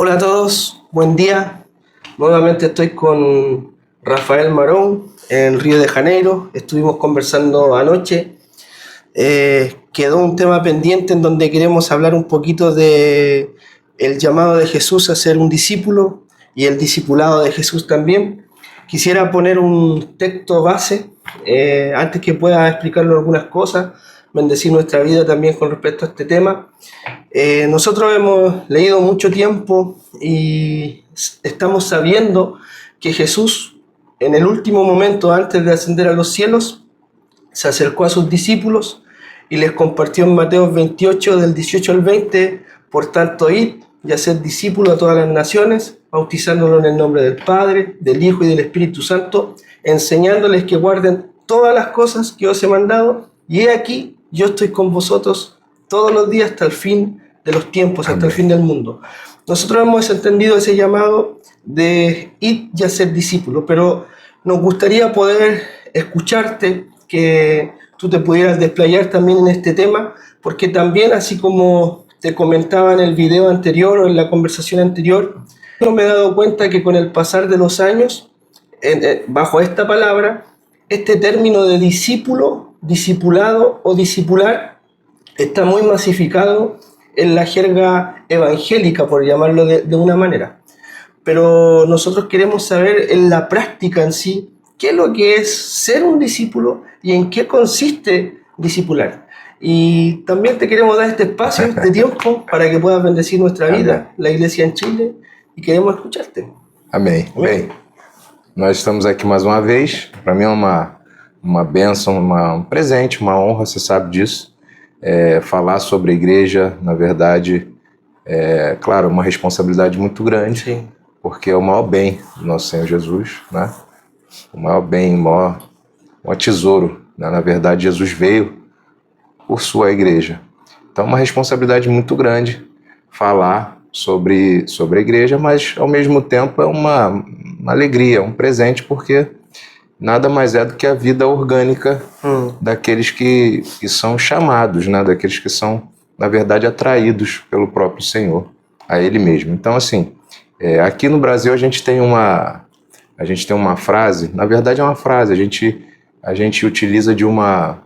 Hola a todos, buen día. Nuevamente estoy con Rafael Marón en Río de Janeiro. Estuvimos conversando anoche. Quedó un tema pendiente en donde queremos hablar un poquito de el llamado de Jesús a ser un discípulo y el discipulado de Jesús también. Quisiera poner un texto base antes que pueda explicarlo algunas cosas, bendecir nuestra vida también con respecto a este tema. Nosotros hemos leído mucho tiempo y estamos sabiendo que Jesús, en el último momento antes de ascender a los cielos, se acercó a sus discípulos y les compartió en Mateo 28, del 18 al 20, por tanto, id y haced discípulos a todas las naciones, bautizándolos en el nombre del Padre, del Hijo y del Espíritu Santo, enseñándoles que guarden todas las cosas que os he mandado, y he aquí, yo estoy con vosotros todos los días hasta el fin de los tiempos, hasta el fin del mundo. Nosotros hemos entendido ese llamado de ir y hacer discípulos, pero nos gustaría poder escucharte, que tú te pudieras desplayar también en este tema, porque también, así como te comentaba en el video anterior o en la conversación anterior, yo me he dado cuenta que con el pasar de los años, bajo esta palabra, este término de discípulo, discipulado o discipular está muy masificado en la jerga evangélica, por llamarlo de una manera. Pero nosotros queremos saber en la práctica en sí, qué es lo que es ser un discípulo y en qué consiste discipular. Y también te queremos dar este espacio de tiempo para que puedas bendecir nuestra vida, la iglesia en Chile, y queremos escucharte. Amém. Bem, nós estamos aqui mais uma vez. Para mim é uma bênção, um presente, uma honra, você sabe disso. Falar sobre a igreja, na verdade, claro, uma responsabilidade muito grande. Sim. Porque é o maior bem do nosso Senhor Jesus, né? O maior bem, o maior tesouro, né? Na verdade, Jesus veio por sua igreja. Então, é uma responsabilidade muito grande falar sobre a igreja, mas, ao mesmo tempo, é uma alegria, um presente, porque nada mais é do que a vida orgânica daqueles que são chamados, né? Daqueles que são, na verdade, atraídos pelo próprio Senhor, a Ele mesmo. Então, assim, aqui no Brasil a gente tem uma frase, na verdade é uma frase, a gente utiliza de uma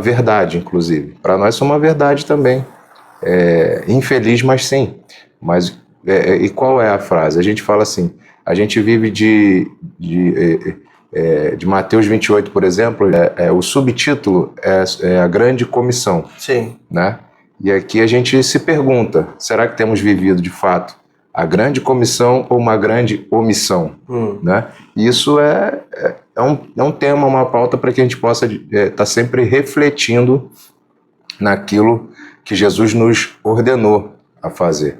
verdade, inclusive. Para nós é uma verdade também, infeliz, mas sim. Mas, e qual é a frase? A gente fala assim, a gente vive de Mateus 28, por exemplo, o subtítulo é a grande comissão. Sim. Né? E aqui a gente se pergunta, será que temos vivido de fato a grande comissão ou uma grande omissão? Né? E isso é um tema, uma pauta para que a gente possa estar sempre refletindo naquilo que Jesus nos ordenou a fazer.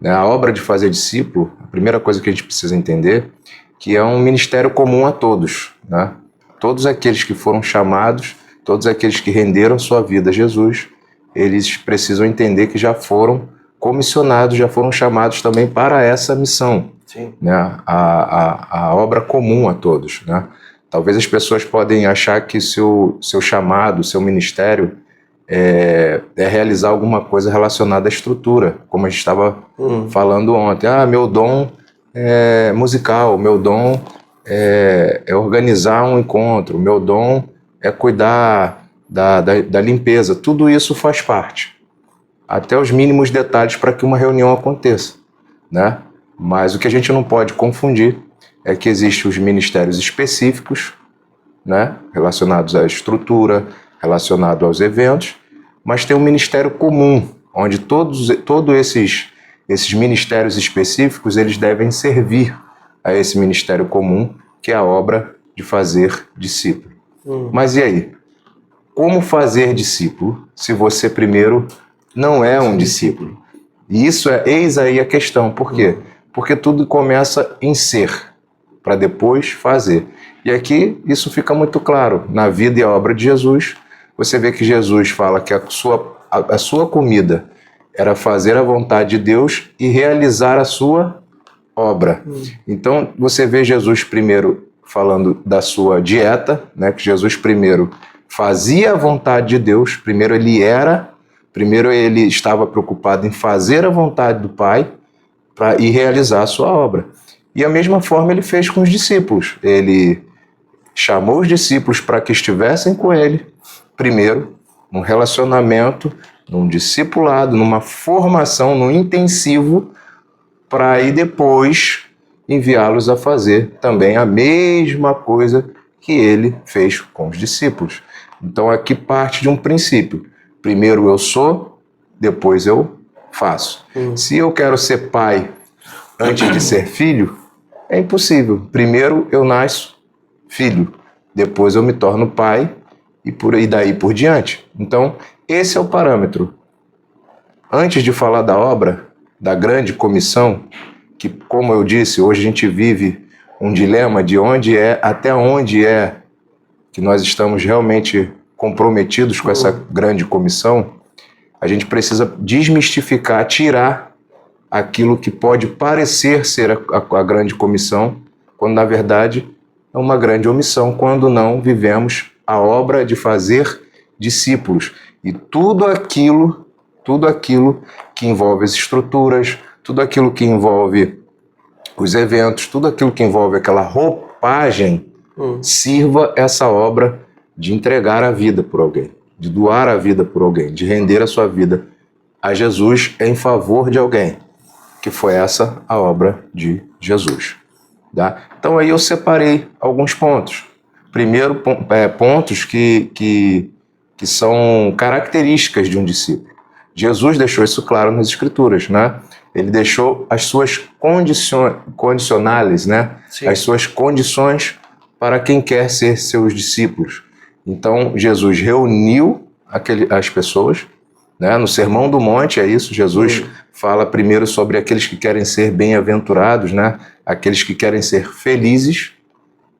Né? A obra de fazer discípulo, a primeira coisa que a gente precisa entender, que é um ministério comum a todos. Né? Todos aqueles que foram chamados, todos aqueles que renderam sua vida a Jesus, eles precisam entender que já foram comissionados, já foram chamados também para essa missão. Sim. Né? A obra comum a todos. Né? Talvez as pessoas podem achar que seu chamado, seu ministério é realizar alguma coisa relacionada à estrutura, como a gente estava falando ontem. Meu dom é musical, meu dom é organizar um encontro, meu dom é cuidar da limpeza. Tudo isso faz parte, até os mínimos detalhes para que uma reunião aconteça, né? Mas o que a gente não pode confundir é que existem os ministérios específicos, né? Relacionados à estrutura, relacionado aos eventos, mas tem um ministério comum, onde todos esses ministérios específicos, eles devem servir a esse ministério comum, que é a obra de fazer discípulo. Mas e aí? Como fazer discípulo se você primeiro não é um discípulo? E eis aí a questão. Por quê? Porque tudo começa em ser, para depois fazer. E aqui isso fica muito claro. Na vida e a obra de Jesus, você vê que Jesus fala que a sua comida era fazer a vontade de Deus e realizar a sua obra. Então, você vê Jesus primeiro falando da sua dieta, né? Que Jesus primeiro fazia a vontade de Deus, primeiro ele estava preocupado em fazer a vontade do Pai, para ir realizar a sua obra. E a mesma forma ele fez com os discípulos. Ele chamou os discípulos para que estivessem com ele, primeiro, num relacionamento, num discipulado, numa formação, num intensivo, para aí depois enviá-los a fazer também a mesma coisa que ele fez com os discípulos. Então aqui parte de um princípio. Primeiro eu sou, depois eu faço. Se eu quero ser pai antes de ser filho, é impossível. Primeiro eu nasço filho, depois eu me torno pai e daí por diante. Então esse é o parâmetro. Antes de falar da obra, da grande comissão, que, como eu disse, hoje a gente vive um dilema de até onde é que nós estamos realmente comprometidos com essa grande comissão, a gente precisa desmistificar, tirar aquilo que pode parecer ser a grande comissão, quando na verdade é uma grande omissão, quando não vivemos a obra de fazer discípulos. E tudo aquilo que envolve as estruturas, tudo aquilo que envolve os eventos, tudo aquilo que envolve aquela roupagem, sirva essa obra de entregar a vida por alguém, de doar a vida por alguém, de render a sua vida a Jesus em favor de alguém, que foi essa a obra de Jesus. Tá? Então aí eu separei alguns pontos. Primeiro, pontos que são características de um discípulo. Jesus deixou isso claro nas Escrituras, né? Ele deixou as suas condicionais, né? As suas condições para quem quer ser seus discípulos. Então, Jesus reuniu as pessoas, né? No Sermão do Monte é isso, Jesus fala primeiro sobre aqueles que querem ser bem-aventurados, né? Aqueles que querem ser felizes,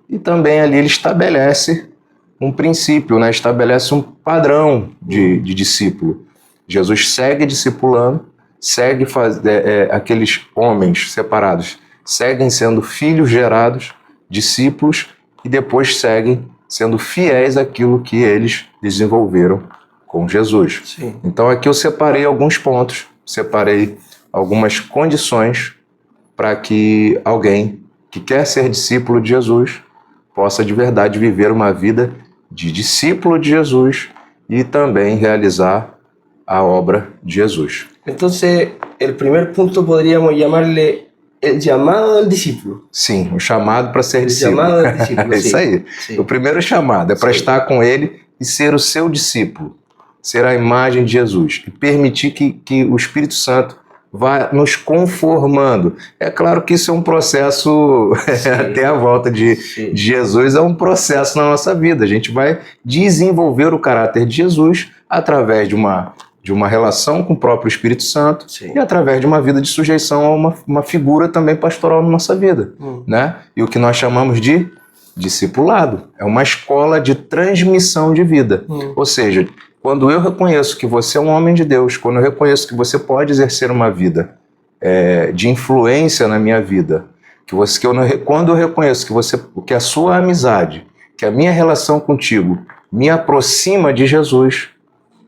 e também ali ele estabelece um princípio, né? Estabelece um padrão de discípulo. Jesus segue discipulando, aqueles homens separados seguem sendo filhos gerados, discípulos, e depois seguem sendo fiéis àquilo que eles desenvolveram com Jesus. Sim. Então aqui eu separei alguns pontos, separei algumas condições para que alguém que quer ser discípulo de Jesus possa de verdade viver uma vida de discípulo de Jesus e também realizar a obra de Jesus. Entonces, el primer punto podríamos llamarle el llamado del discípulo. Sim, o chamado para ser discípulo. Chamado del discípulo, É isso aí. Sim. O primeiro chamado é para estar com ele e ser o seu discípulo, ser a imagem de Jesus e permitir que o Espírito Santo vá nos conformando. É claro que isso é um processo, até a volta de Jesus, é um processo na nossa vida. A gente vai desenvolver o caráter de Jesus através de uma relação com o próprio Espírito Santo e através de uma vida de sujeição a uma figura também pastoral na nossa vida, né? E o que nós chamamos de discipulado. É uma escola de transmissão de vida. Ou seja, quando eu reconheço que você é um homem de Deus, quando eu reconheço que você pode exercer uma vida de influência na minha vida, quando eu reconheço que a sua amizade, que a minha relação contigo me aproxima de Jesus,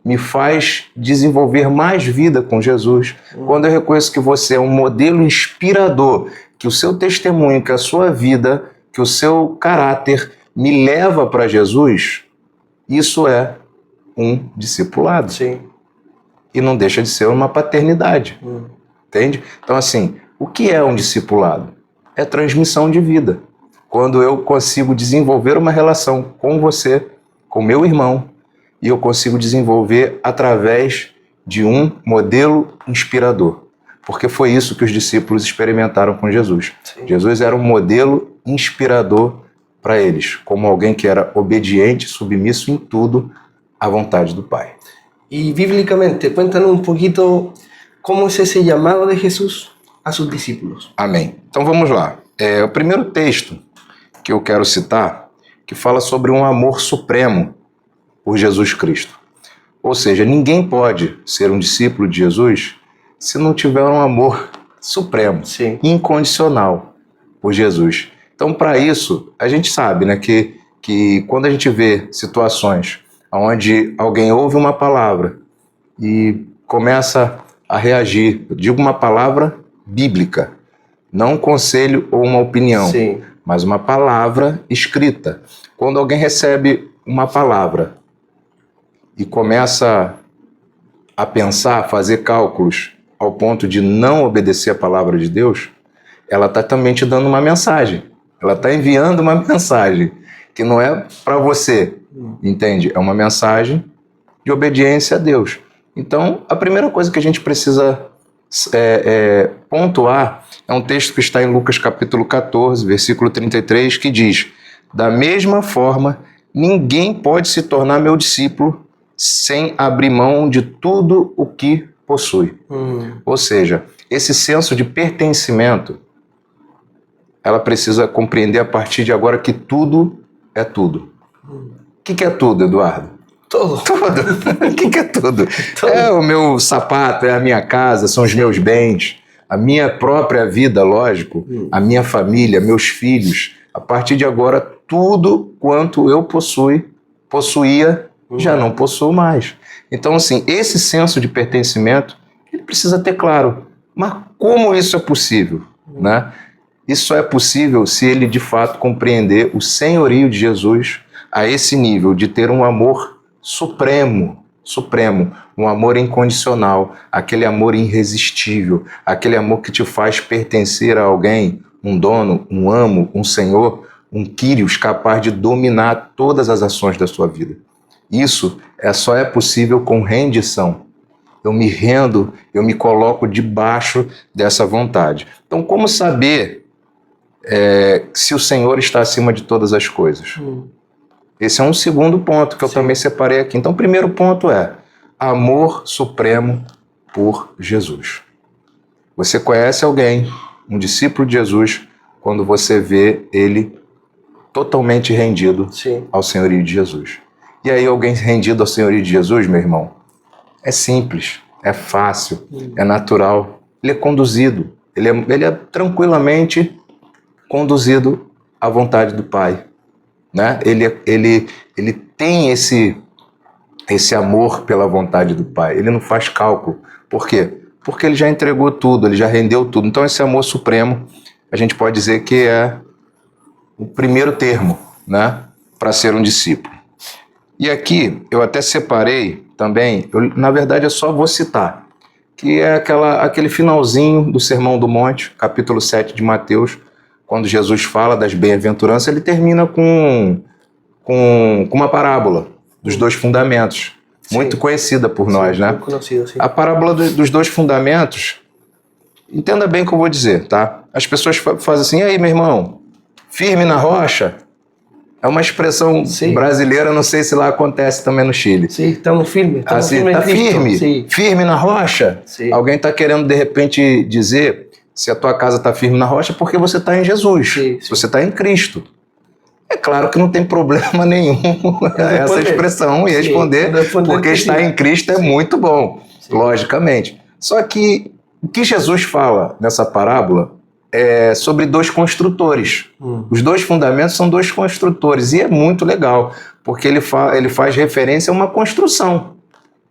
me faz desenvolver mais vida com Jesus, quando eu reconheço que você é um modelo inspirador, que o seu testemunho, que a sua vida, que o seu caráter me leva para Jesus, isso é um discipulado. Sim. E não deixa de ser uma paternidade. Entende? Então, assim, o que é um discipulado? É transmissão de vida. Quando eu consigo desenvolver uma relação com você, com meu irmão, e eu consigo desenvolver através de um modelo inspirador. Porque foi isso que os discípulos experimentaram com Jesus. Sim. Jesus era um modelo inspirador para eles, como alguém que era obediente, submisso em tudo à vontade do Pai. Y bíblicamente, cuéntanos un poquito cómo es ese llamado de Jesús a sus discípulos. Amém. Então vamos lá. O primeiro texto que eu quero citar, que fala sobre um amor supremo por Jesus Cristo. Ou seja, ninguém pode ser um discípulo de Jesus se não tiver um amor supremo, incondicional por Jesus. Então, para isso, a gente sabe, né, que quando a gente vê situações onde alguém ouve uma palavra e começa a reagir, eu digo uma palavra bíblica. Não um conselho ou uma opinião, Sim. mas uma palavra escrita. Quando alguém recebe uma palavra e começa a pensar, a fazer cálculos ao ponto de não obedecer a palavra de Deus, ela está também te dando uma mensagem. Ela está enviando uma mensagem que não é para você, entende? É uma mensagem de obediência a Deus. Então, a primeira coisa que a gente precisa pontuar é um texto que está em Lucas capítulo 14, versículo 33, que diz: da mesma forma, ninguém pode se tornar meu discípulo sem abrir mão de tudo o que possui. Ou seja, esse senso de pertencimento, ela precisa compreender a partir de agora que tudo é tudo. O que é tudo, Eduardo? Tudo. Tudo. O que é tudo? É o meu sapato, é a minha casa, são os meus bens, a minha própria vida, lógico, a minha família, meus filhos. A partir de agora, tudo quanto eu possuía, já não possuo mais. Então, assim, esse senso de pertencimento, ele precisa ter claro. Mas como isso é possível, né? Isso só é possível se ele, de fato, compreender o senhorio de Jesus a esse nível de ter um amor supremo, um amor incondicional, aquele amor irresistível, aquele amor que te faz pertencer a alguém, um dono, um amo, um senhor, um Kyrios capaz de dominar todas as ações da sua vida. Isso só é possível com rendição. Eu me rendo, eu me coloco debaixo dessa vontade. Então, como saber se o Senhor está acima de todas as coisas? Esse é um segundo ponto que eu também separei aqui. Então, o primeiro ponto é amor supremo por Jesus. Você conhece alguém, um discípulo de Jesus, quando você vê ele totalmente rendido ao senhorio de Jesus. E aí, alguém rendido ao senhorio de Jesus, meu irmão, é simples, é fácil, é natural. Ele é conduzido, ele é tranquilamente conduzido à vontade do Pai, né? Ele tem esse amor pela vontade do Pai. Ele não faz cálculo. Por quê? Porque ele já entregou tudo, ele já rendeu tudo. Então, esse amor supremo, a gente pode dizer que é o primeiro termo, né, para ser um discípulo. E aqui eu até separei também, na verdade é só vou citar, que é aquele finalzinho do Sermão do Monte, capítulo 7 de Mateus, quando Jesus fala das bem-aventuranças, ele termina com uma parábola dos dois fundamentos, muito conhecida por nós, né? Conhecido, sim. A parábola dos dois fundamentos, entenda bem o que eu vou dizer, tá? As pessoas fazem assim: e aí, meu irmão, firme na rocha? É uma expressão brasileira, não sei se lá acontece também no Chile. Sim, estamos firmes. Assim, tá firme? Firme na rocha? Sim. Alguém está querendo, de repente, dizer se a tua casa está firme na rocha porque você está em Jesus, se você está em Cristo. É claro que não tem problema nenhum essa expressão e responder porque estar em Cristo é muito bom, logicamente. Só que o que Jesus fala nessa parábola é sobre dois construtores. Os dois fundamentos são dois construtores e é muito legal, porque ele faz referência a uma construção.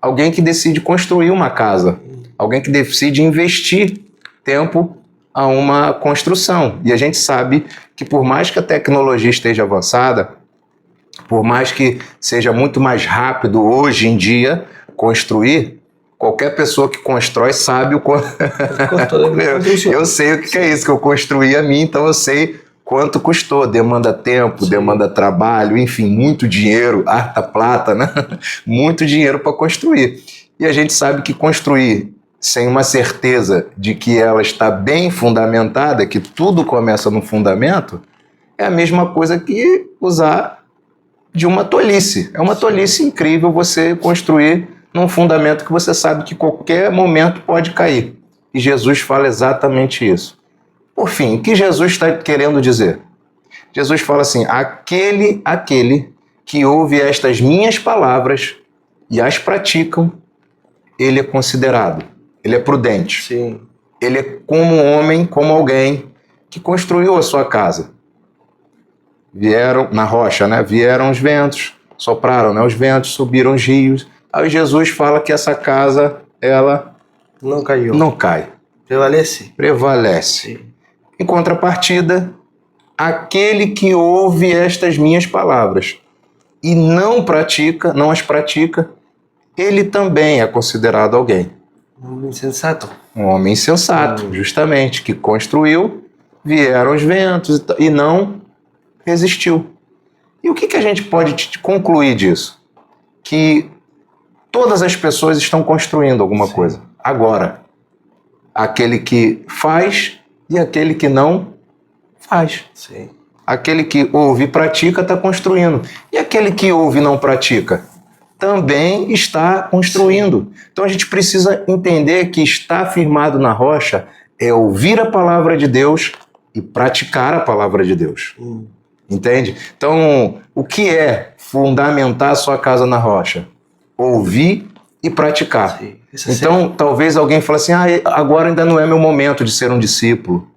Alguém que decide construir uma casa, alguém que decide investir tempo a uma construção. E a gente sabe que por mais que a tecnologia esteja avançada, por mais que seja muito mais rápido hoje em dia construir, qualquer pessoa que constrói sabe o quanto... eu sei o que é isso, que eu construí a mim, então eu sei quanto custou. Demanda tempo, demanda trabalho, enfim, muito dinheiro, harta plata, né? Muito dinheiro para construir. E a gente sabe que construir sem uma certeza de que ela está bem fundamentada, que tudo começa no fundamento, é a mesma coisa que usar de uma tolice. É uma tolice incrível você construir num fundamento que você sabe que qualquer momento pode cair. E Jesus fala exatamente isso. Por fim, o que Jesus está querendo dizer? Jesus fala assim: aquele que ouve estas minhas palavras e as praticam, ele é considerado, ele é prudente. Sim. Ele é como um homem, como alguém que construiu a sua casa. Vieram na rocha, né? Vieram os ventos, sopraram, né? Os ventos, subiram os rios. Aí Jesus fala que essa casa, ela não caiu. Não cai. Prevalece. Prevalece. Sí. Em contrapartida, aquele que ouve estas minhas palavras e não pratica, não as pratica, ele também é considerado alguém. Un insensato. Um homem insensato, justamente, que construiu, vieram os ventos e não resistiu. E o que a gente pode concluir disso? Que todas as pessoas estão construindo alguma coisa. Agora, aquele que faz e aquele que não faz. Sí. Aquele que ouve e pratica está construindo. E aquele que ouve e não pratica também está construindo. Então a gente precisa entender que estar firmado na rocha é ouvir a palavra de Deus e praticar a palavra de Deus. Entende? Então, o que é fundamentar a sua casa na rocha? Ouvir e praticar. Sí. Então, talvez alguém fale assim, agora ainda não é meu momento de ser um discípulo.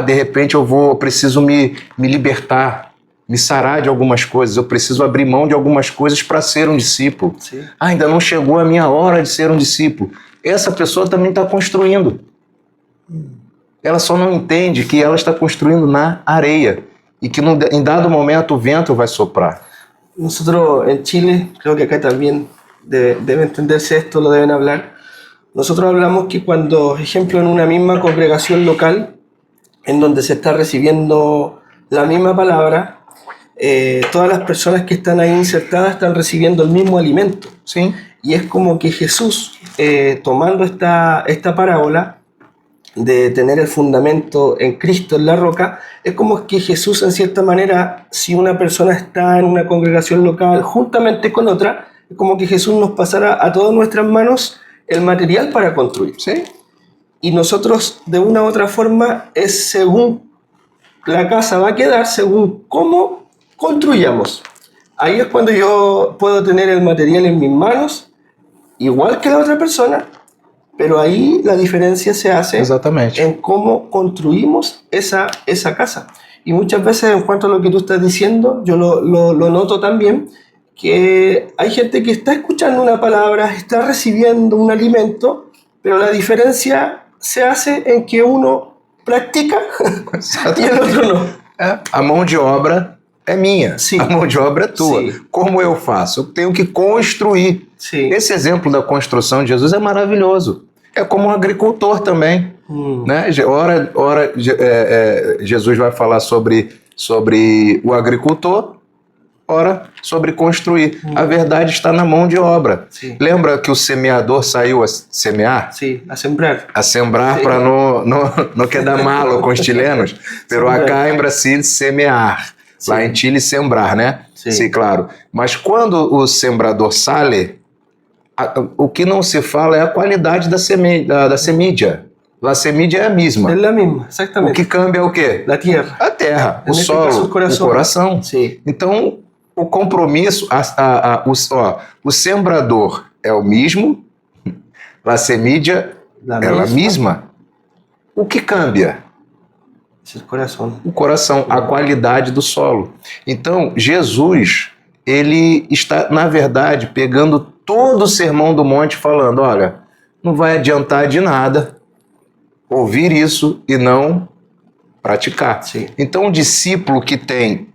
De repente eu preciso me libertar, me sarar de algumas coisas, eu preciso abrir mão de algumas coisas para ser um discípulo. Sí. Ainda não chegou a minha hora de ser um discípulo. Essa pessoa também está construindo. Ela só não entende que ela está construindo na areia e que em dado momento o vento vai soprar. Nosotros en Chile, creo que acá también debe entenderse esto, lo deben hablar. Nosotros hablamos que cuando, ejemplo, en una misma congregación local, en donde se está recibiendo la misma palabra, todas las personas que están ahí insertadas están recibiendo el mismo alimento. ¿Sí? Y es como que Jesús, tomando esta parábola de tener el fundamento en Cristo, en la roca, es como que Jesús, en cierta manera, si una persona está en una congregación local juntamente con otra, es como que Jesús nos pasara a todas nuestras manos el material para construir. ¿Sí? Y nosotros, de una u otra forma, es según la casa va a quedar, según cómo construyamos. Ahí es cuando yo puedo tener el material en mis manos, igual que la otra persona, pero ahí la diferencia se hace en cómo construimos esa casa. Y muchas veces, en cuanto a lo que tú estás diciendo, yo lo noto también, que hay gente que está escuchando una palabra, está recibiendo un alimento, pero la diferencia se hace en que uno practica e o outro não. A mão de obra é minha, Sim. A mão de obra é tua. Sim. Como eu faço? Eu tenho que construir. Sim. Esse exemplo da construção de Jesus é maravilhoso. É como um agricultor também. Né? Ora Jesus vai falar sobre o agricultor, ora sobre construir. A verdade está na mão de obra. Sim. Lembra que o semeador saiu a semear? Sim, a sembrar. A sembrar para não quedar malo com os chilenos. Pero acá em Brasil, semear. Sim. Lá em Chile, sembrar, né? Sim, claro. Mas quando o sembrador sale, o que não se fala é a qualidade da semídia. A semídia é a mesma. É a mesma, exatamente. O que cambia é o quê? A terra. A terra, o Nesse solo, caso, o coração. Sim. Então, o compromisso, o sembrador é o mesmo, a semídia é a mesma. O que cambia? O coração, a qualidade do solo. Então, Jesus, ele está, na verdade, pegando todo o sermão do monte falando, olha, não vai adiantar de nada ouvir isso e não praticar. Sim. Então, o discípulo que tem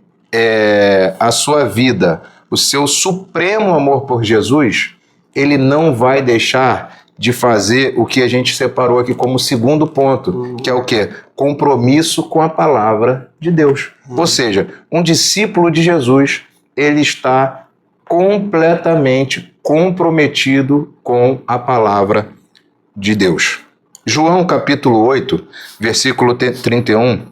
a sua vida, o seu supremo amor por Jesus, ele não vai deixar de fazer o que a gente separou aqui como segundo ponto, que é o quê? Compromisso com a palavra de Deus. Ou seja, um discípulo de Jesus, ele está completamente comprometido com a palavra de Deus. João capítulo 8, versículo 31,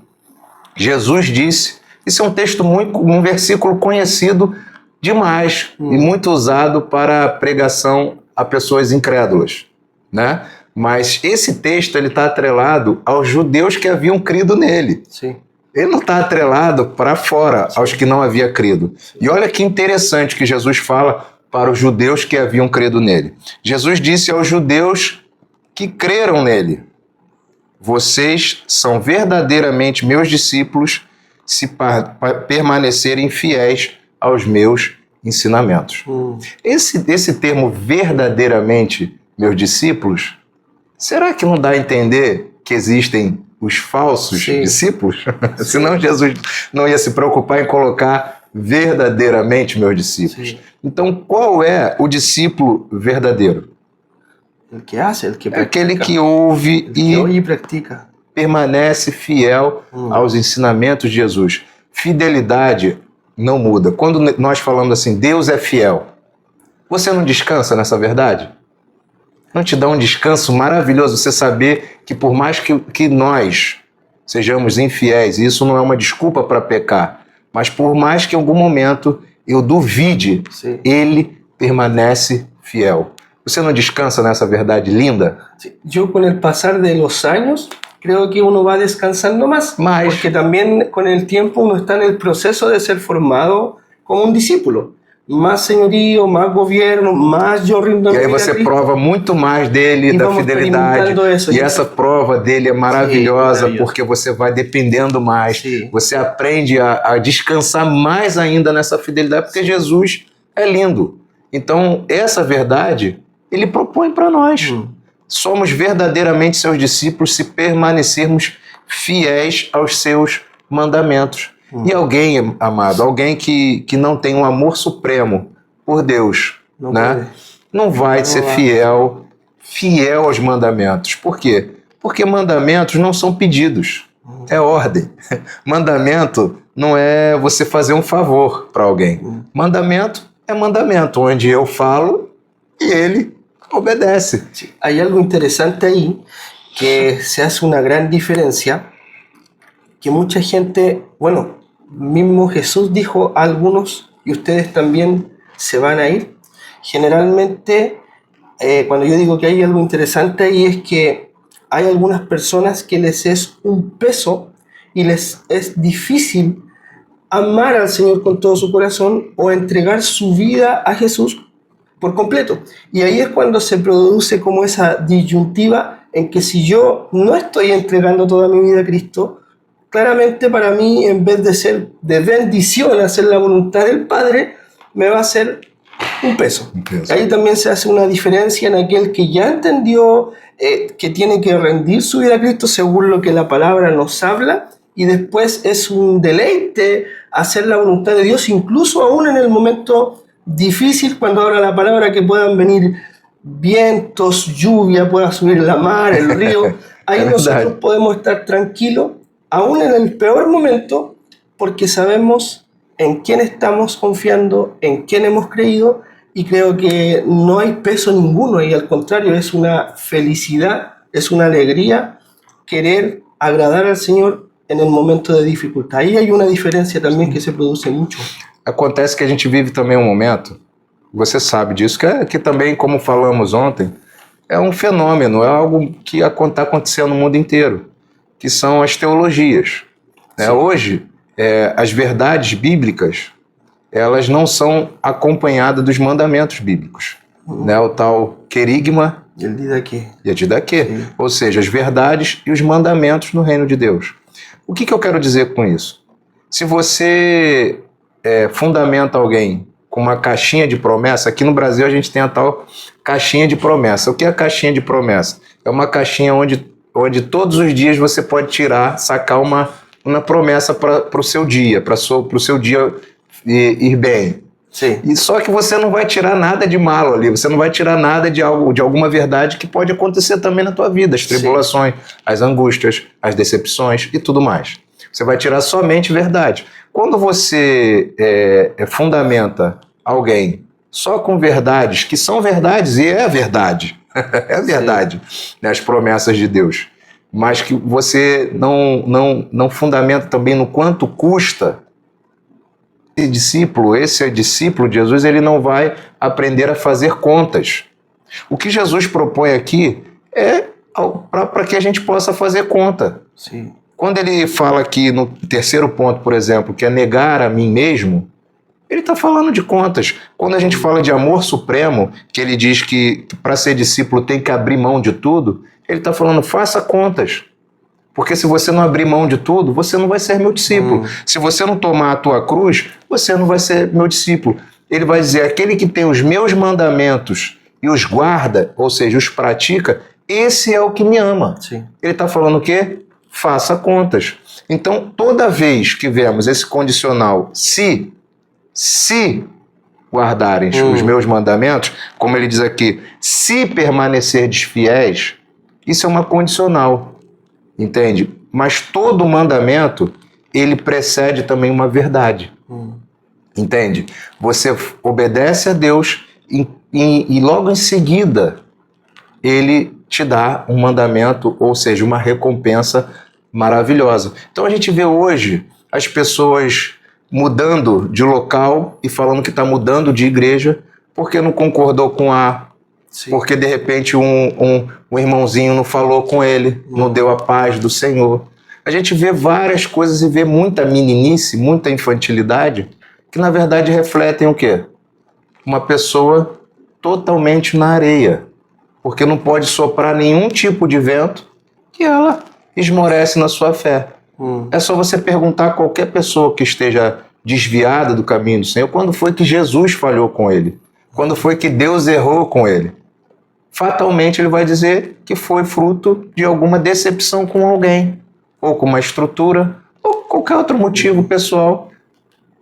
Jesus disse, isso é um texto um versículo conhecido demais e muito usado para pregação a pessoas incrédulas, né? Mas esse texto ele está atrelado aos judeus que haviam crido nele. Sim. Ele não está atrelado para fora, aos que não haviam crido. E olha que interessante que Jesus fala para os judeus que haviam crido nele. Jesus disse aos judeus que creram nele, vocês são verdadeiramente meus discípulos se permanecerem fiéis aos meus ensinamentos. Esse termo verdadeiramente meus discípulos, será que não dá a entender que existem os falsos Sim. discípulos? Senão Jesus não ia se preocupar em colocar verdadeiramente meus discípulos. Sim. Então, qual é o discípulo verdadeiro? El que hace, el que É aquele practica. que ouve El que oye e y practica. permanece fiel aos ensinamentos de Jesus. Fidelidade não muda. Quando nós falamos assim, Deus é fiel, você não descansa nessa verdade? Não te dá um descanso maravilhoso você saber que por mais que nós sejamos infiéis, e isso não é uma desculpa para pecar, mas por mais que em algum momento eu duvide, Sí. ele permanece fiel. Você não descansa nessa verdade linda? Sí. Yo con el pasar de los años creo que uno va descansando más, Más. porque también con el tiempo uno está en el proceso de ser formado como un discípulo. Más señorío, más gobierno, más yo rindo E aí mi vida a você Cristo. prova muito mais dele, E da vamos fidelidade. experimentando isso. E essa prova dele é maravilhosa, maravilhoso. porque você vai dependendo mais. Sim. Você aprende a descansar mais ainda nessa fidelidade, porque Jesus é lindo. Então, essa verdade, ele propõe para nós. Somos verdadeiramente seus discípulos se permanecermos fiéis aos seus mandamentos. E alguém, amado, alguém que não tem um amor supremo por Deus, Não né? pode. Não vai ser vai. fiel aos mandamentos. Por quê? Porque mandamentos não são pedidos, é ordem. Mandamento não é você fazer um favor para alguém. Mandamento é mandamento, onde eu falo e ele obedece. Sí. Hay algo interesante ahí que se hace una gran diferencia, que mucha gente, bueno, mismo Jesús dijo a algunos, y ustedes también se van a ir. Generalmente, cuando yo digo que hay algo interesante ahí es que hay algunas personas que les es un peso y les es difícil amar al Señor con todo su corazón o entregar su vida a Jesús por completo. Y ahí es cuando se produce como esa disyuntiva en que si yo no estoy entregando toda mi vida a Cristo, claramente para mí, en vez de ser de bendición hacer la voluntad del Padre, me va a ser un peso. Ahí también se hace una diferencia en aquel que ya entendió que tiene que rendir su vida a Cristo según lo que la palabra nos habla, y después es un deleite hacer la voluntad de Dios, incluso aún en el momento difícil, cuando habla la palabra que puedan venir vientos, lluvia, pueda subir la mar, el río. Ahí nosotros podemos estar tranquilos, aún en el peor momento, porque sabemos en quién estamos confiando, en quién hemos creído, y creo que no hay peso ninguno, y al contrario, es una felicidad, es una alegría querer agradar al Señor en el momento de dificultad. Ahí hay una diferencia también que se produce mucho. Acontece que a gente vive também um momento, você sabe disso, que também, como falamos ontem, é um fenômeno, é algo que está acontecendo no mundo inteiro, que são as teologias. Né? Hoje, as verdades bíblicas, elas não são acompanhadas dos mandamentos bíblicos. Né? O tal querigma E el didaqué. e a didaquê. Ou seja, as verdades e os mandamentos no reino de Deus. O que eu quero dizer com isso? Se você fundamenta alguém com uma caixinha de promessa, aqui no Brasil a gente tem a tal caixinha de promessa. O que é a caixinha de promessa? É uma caixinha onde todos os dias você pode sacar uma promessa para o seu dia, para o seu dia ir bem. Sim. E só que você não vai tirar nada de malo ali, você não vai tirar nada de alguma verdade que pode acontecer também na tua vida, as tribulações, as angústias, as decepções e tudo mais. Você vai tirar somente verdade. Quando você fundamenta alguém só com verdades, que são verdades, e é a verdade, é a verdade, né, as promessas de Deus, mas que você não fundamenta também no quanto custa, esse discípulo de Jesus, ele não vai aprender a fazer contas. O que Jesus propõe aqui é para que a gente possa fazer conta. Sim. Quando ele fala aqui no terceiro ponto, por exemplo, que é negar a mim mesmo, ele está falando de contas. Quando a gente fala de amor supremo, que ele diz que para ser discípulo tem que abrir mão de tudo, ele está falando, faça contas. Porque se você não abrir mão de tudo, você não vai ser meu discípulo. Se você não tomar a tua cruz, você não vai ser meu discípulo. Ele vai dizer, aquele que tem os meus mandamentos e os guarda, ou seja, os pratica, esse é o que me ama. Sim. Ele está falando o quê? Faça contas. Então, toda vez que vemos esse condicional, se guardarem os meus mandamentos, como ele diz aqui, se permanecerdes fiéis, isso é uma condicional, entende? Mas todo mandamento, ele precede também uma verdade, entende? Você obedece a Deus e logo em seguida ele te dá um mandamento, ou seja, uma recompensa maravilhosa. Então a gente vê hoje as pessoas mudando de local e falando que está mudando de igreja porque não concordou com Sim. porque de repente um irmãozinho não falou com ele, não deu a paz do Senhor. A gente vê várias coisas e vê muita meninice, muita infantilidade, que na verdade refletem o quê? Uma pessoa totalmente na areia, porque não pode soprar nenhum tipo de vento que ela esmorece na sua fé. É só você perguntar a qualquer pessoa que esteja desviada do caminho do Senhor, quando foi que Jesus falhou com ele? Quando foi que Deus errou com ele? Fatalmente ele vai dizer que foi fruto de alguma decepção com alguém, ou com uma estrutura, ou qualquer outro motivo pessoal.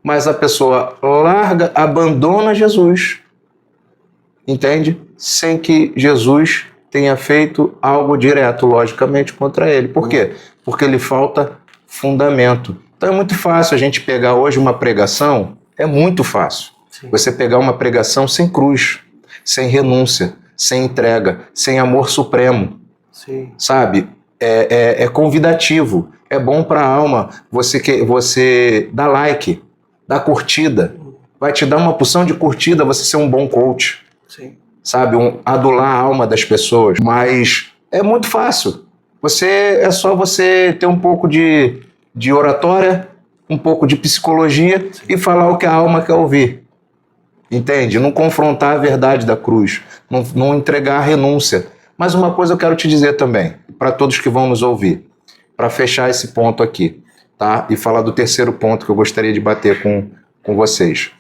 Mas a pessoa larga, abandona Jesus, entende? Sem que Jesus tenha feito algo direto, logicamente, contra ele. Por quê? Porque lhe falta fundamento. Então é muito fácil a gente pegar hoje uma pregação, é muito fácil. Sim. Você pegar uma pregação sem cruz, sem renúncia, sem entrega, sem amor supremo. Sim. Sabe? É convidativo, é bom para a alma. Você dá like, dá curtida, vai te dar uma porção de curtida, você ser um bom coach. Sim. Sabe? Adular a alma das pessoas. Mas é muito fácil. É só você ter um pouco de oratória, um pouco de psicologia e falar o que a alma quer ouvir. Entende? Não confrontar a verdade da cruz, não entregar a renúncia. Mas uma coisa eu quero te dizer também, para todos que vão nos ouvir, para fechar esse ponto aqui, tá? E falar do terceiro ponto que eu gostaria de bater com vocês.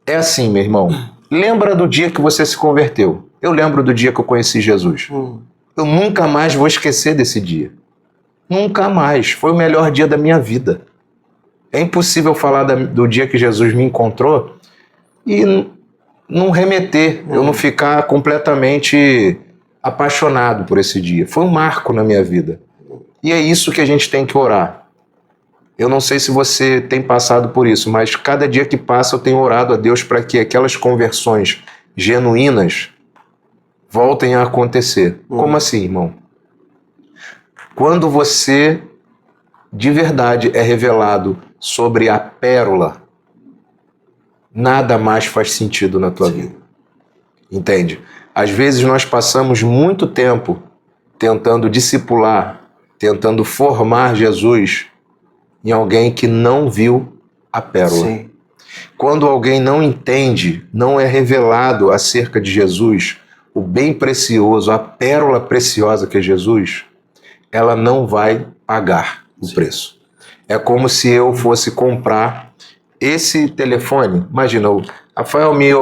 É assim, meu irmão, lembra do dia que você se converteu. Eu lembro do dia que eu conheci Jesus. Eu nunca mais vou esquecer desse dia. Nunca mais. Foi o melhor dia da minha vida. É impossível falar do dia que Jesus me encontrou e não remeter, eu não ficar completamente apaixonado por esse dia. Foi um marco na minha vida. E é isso que a gente tem que orar. Eu não sei se você tem passado por isso, mas cada dia que passa eu tenho orado a Deus para que aquelas conversões genuínas voltem a acontecer. Como assim, irmão? Quando você de verdade é revelado sobre a pérola, nada mais faz sentido na tua vida. Entende? Às vezes nós passamos muito tempo tentando discipular, tentando formar Jesus em alguém que não viu a pérola. Sim. Quando alguém não entende, não é revelado acerca de Jesus, o bem precioso, a pérola preciosa que é Jesus, ela não vai pagar o preço. É como se eu fosse comprar esse telefone. Imagina, o Rafael me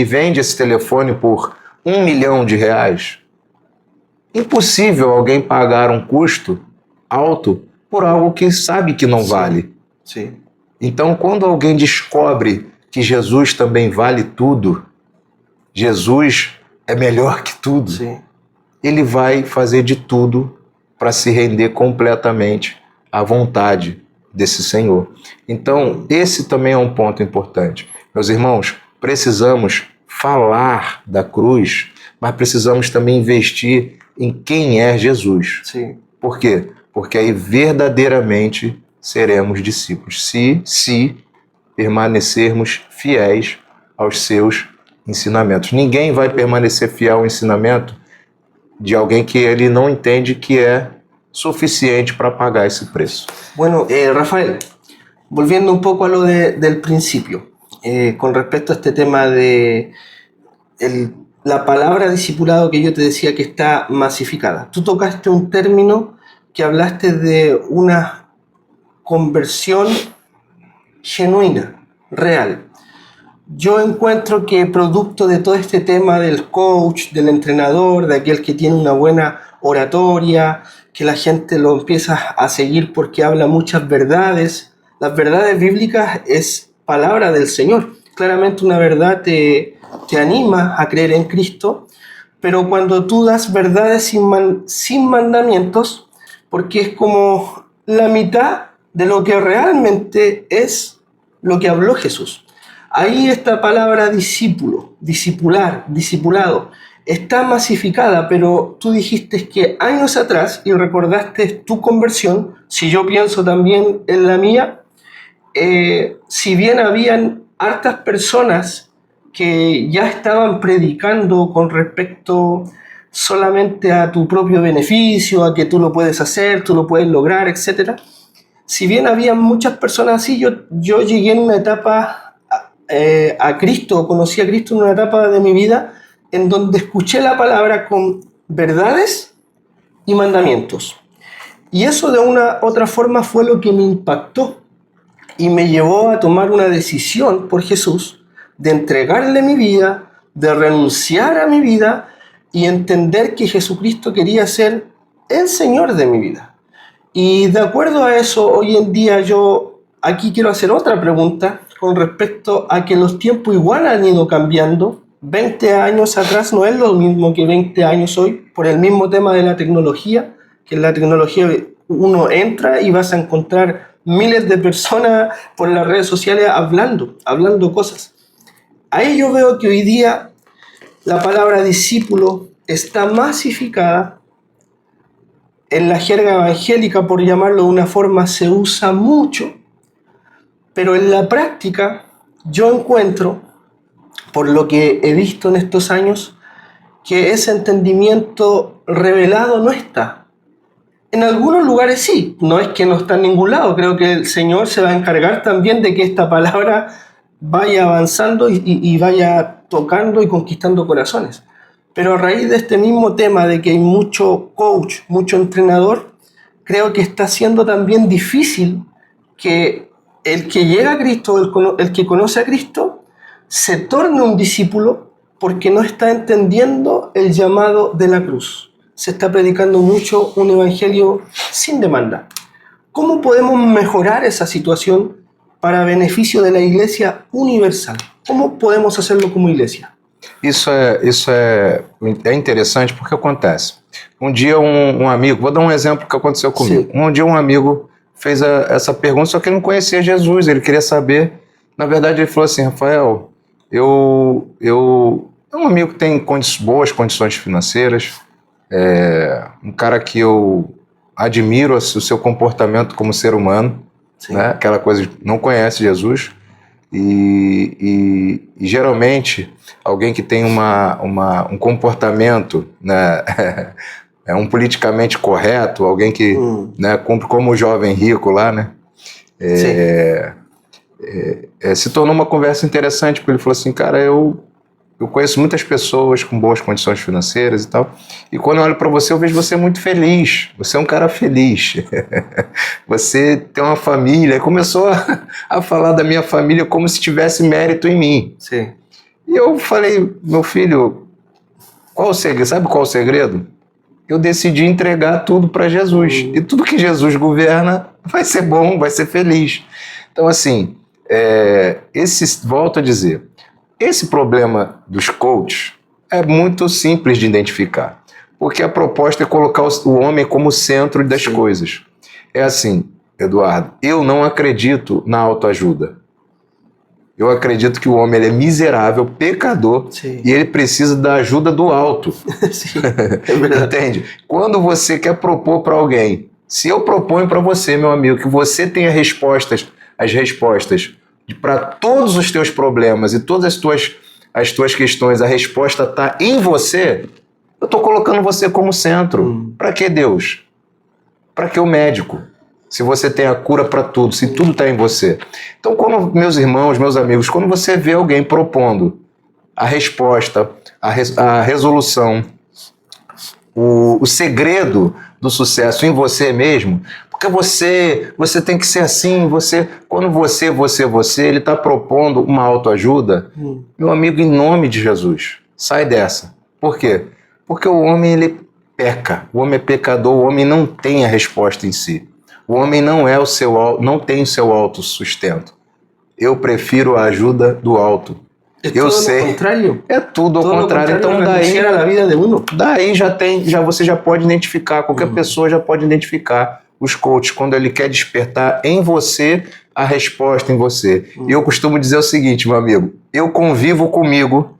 vende esse telefone por R$1 milhão. Impossível alguém pagar um custo alto por algo que sabe que não vale. Sim. Então, quando alguém descobre que Jesus também vale tudo, Jesus é melhor que tudo, sim, ele vai fazer de tudo para se render completamente à vontade desse Senhor. Então, esse também é um ponto importante. Meus irmãos, precisamos falar da cruz, mas precisamos também investir em quem é Jesus. Sim. Por quê? Porque aí verdadeiramente seremos discípulos, se permanecermos fiéis aos seus ensinamentos. Ninguém vai permanecer fiel ao ensinamento de alguém que ele não entende que é suficiente para pagar ese precio. Bueno, Rafael, volviendo un poco a lo del principio, con respecto a este tema de la palabra discipulado que yo te decía que está masificada. Tú tocaste un término que hablaste de una conversión genuina, real. yo encuentro que producto de todo este tema del coach, del entrenador, de aquel que tiene una buena oratoria, que la gente lo empieza a seguir porque habla muchas verdades, las verdades bíblicas es palabra del Señor. Claramente una verdad te anima a creer en Cristo, pero cuando tú das verdades sin mandamientos, porque es como la mitad de lo que realmente es lo que habló Jesús. Ahí esta palabra discípulo, discipular, discipulado, está masificada, pero tú dijiste que años atrás, y recordaste tu conversión, si yo pienso también en la mía, si bien habían hartas personas que ya estaban predicando con respecto solamente a tu propio beneficio, a que tú lo puedes hacer, tú lo puedes lograr, etc. Si bien había muchas personas así, yo llegué en una etapa a Cristo, conocí a Cristo en una etapa de mi vida en donde escuché la palabra con verdades y mandamientos. Y eso de una otra forma fue lo que me impactó y me llevó a tomar una decisión por Jesús, de entregarle mi vida, de renunciar a mi vida y entender que Jesucristo quería ser el Señor de mi vida. Y de acuerdo a eso, hoy en día yo aquí quiero hacer otra pregunta con respecto a que los tiempos igual han ido cambiando. 20 años atrás no es lo mismo que 20 años hoy, por el mismo tema de la tecnología, que en la tecnología uno entra y vas a encontrar miles de personas por las redes sociales hablando cosas. Ahí yo veo que hoy día la palabra discípulo está masificada. En la jerga evangélica, por llamarlo de una forma, se usa mucho, pero en la práctica yo encuentro, por lo que he visto en estos años, que ese entendimiento revelado no está. En algunos lugares sí, no es que no está en ningún lado, creo que el Señor se va a encargar también de que esta palabra vaya avanzando y vaya tocando y conquistando corazones. Pero a raíz de este mismo tema de que hay mucho coach, mucho entrenador, creo que está siendo también difícil que el que llega a Cristo, el que conoce a Cristo, se torne un discípulo porque no está entendiendo el llamado de la cruz. Se está predicando mucho un evangelio sin demanda. ¿Cómo podemos mejorar esa situación para beneficio de la iglesia universal? ¿Cómo podemos hacerlo como iglesia? Isso é interessante porque acontece. Um dia um amigo, vou dar um exemplo que aconteceu comigo. Sim. Um dia um amigo fez essa pergunta, só que ele não conhecia Jesus, ele queria saber. Na verdade, ele falou assim: Rafael, é um amigo que tem boas condições financeiras, um cara que eu admiro o seu comportamento como ser humano, né? Aquela coisa de não conhece Jesus. E geralmente alguém que tem um comportamento, né, um politicamente correto, alguém que né, cumpre como o jovem rico lá, né, se tornou uma conversa interessante, porque ele falou assim: cara, eu conheço muitas pessoas com boas condições financeiras e tal, e quando eu olho para você, eu vejo você muito feliz, você é um cara feliz, você tem uma família. E começou a falar da minha família como se tivesse mérito em mim. Sim. E eu falei: meu filho, qual o segredo? Sabe qual o segredo? Eu decidi entregar tudo para Jesus, e tudo que Jesus governa vai ser bom, vai ser feliz. Então assim, volto a dizer, esse problema dos coaches é muito simples de identificar, porque a proposta é colocar o homem como centro das coisas. É assim, Eduardo, eu não acredito na autoajuda. Eu acredito que o homem ele é miserável, pecador, e ele precisa da ajuda do alto. Sim, é verdade. Entende? Quando você quer propor para alguém, se eu proponho para você, meu amigo, que você tenha as respostas para todos os teus problemas e todas as tuas questões, a resposta está em você, eu estou colocando você como centro. Para que Deus? Para que o médico? Se você tem a cura para tudo, se tudo está em você. Então, quando, meus irmãos, meus amigos, quando você vê alguém propondo a resposta, a resolução, o segredo do sucesso em você mesmo, Porque você tem que ser assim, quando ele está propondo uma autoajuda, meu amigo, em nome de Jesus, sai dessa. Por quê? Porque o homem, ele peca, o homem é pecador, o homem não tem a resposta em si. O homem não tem o seu autossustento. Eu prefiro a ajuda do alto. Eu sei. Contrário. É tudo ao contrário. Então daí você já pode identificar, qualquer pessoa já pode identificar os coaches quando ele quer despertar em você a resposta em você. E eu costumo dizer o seguinte, meu amigo, eu convivo comigo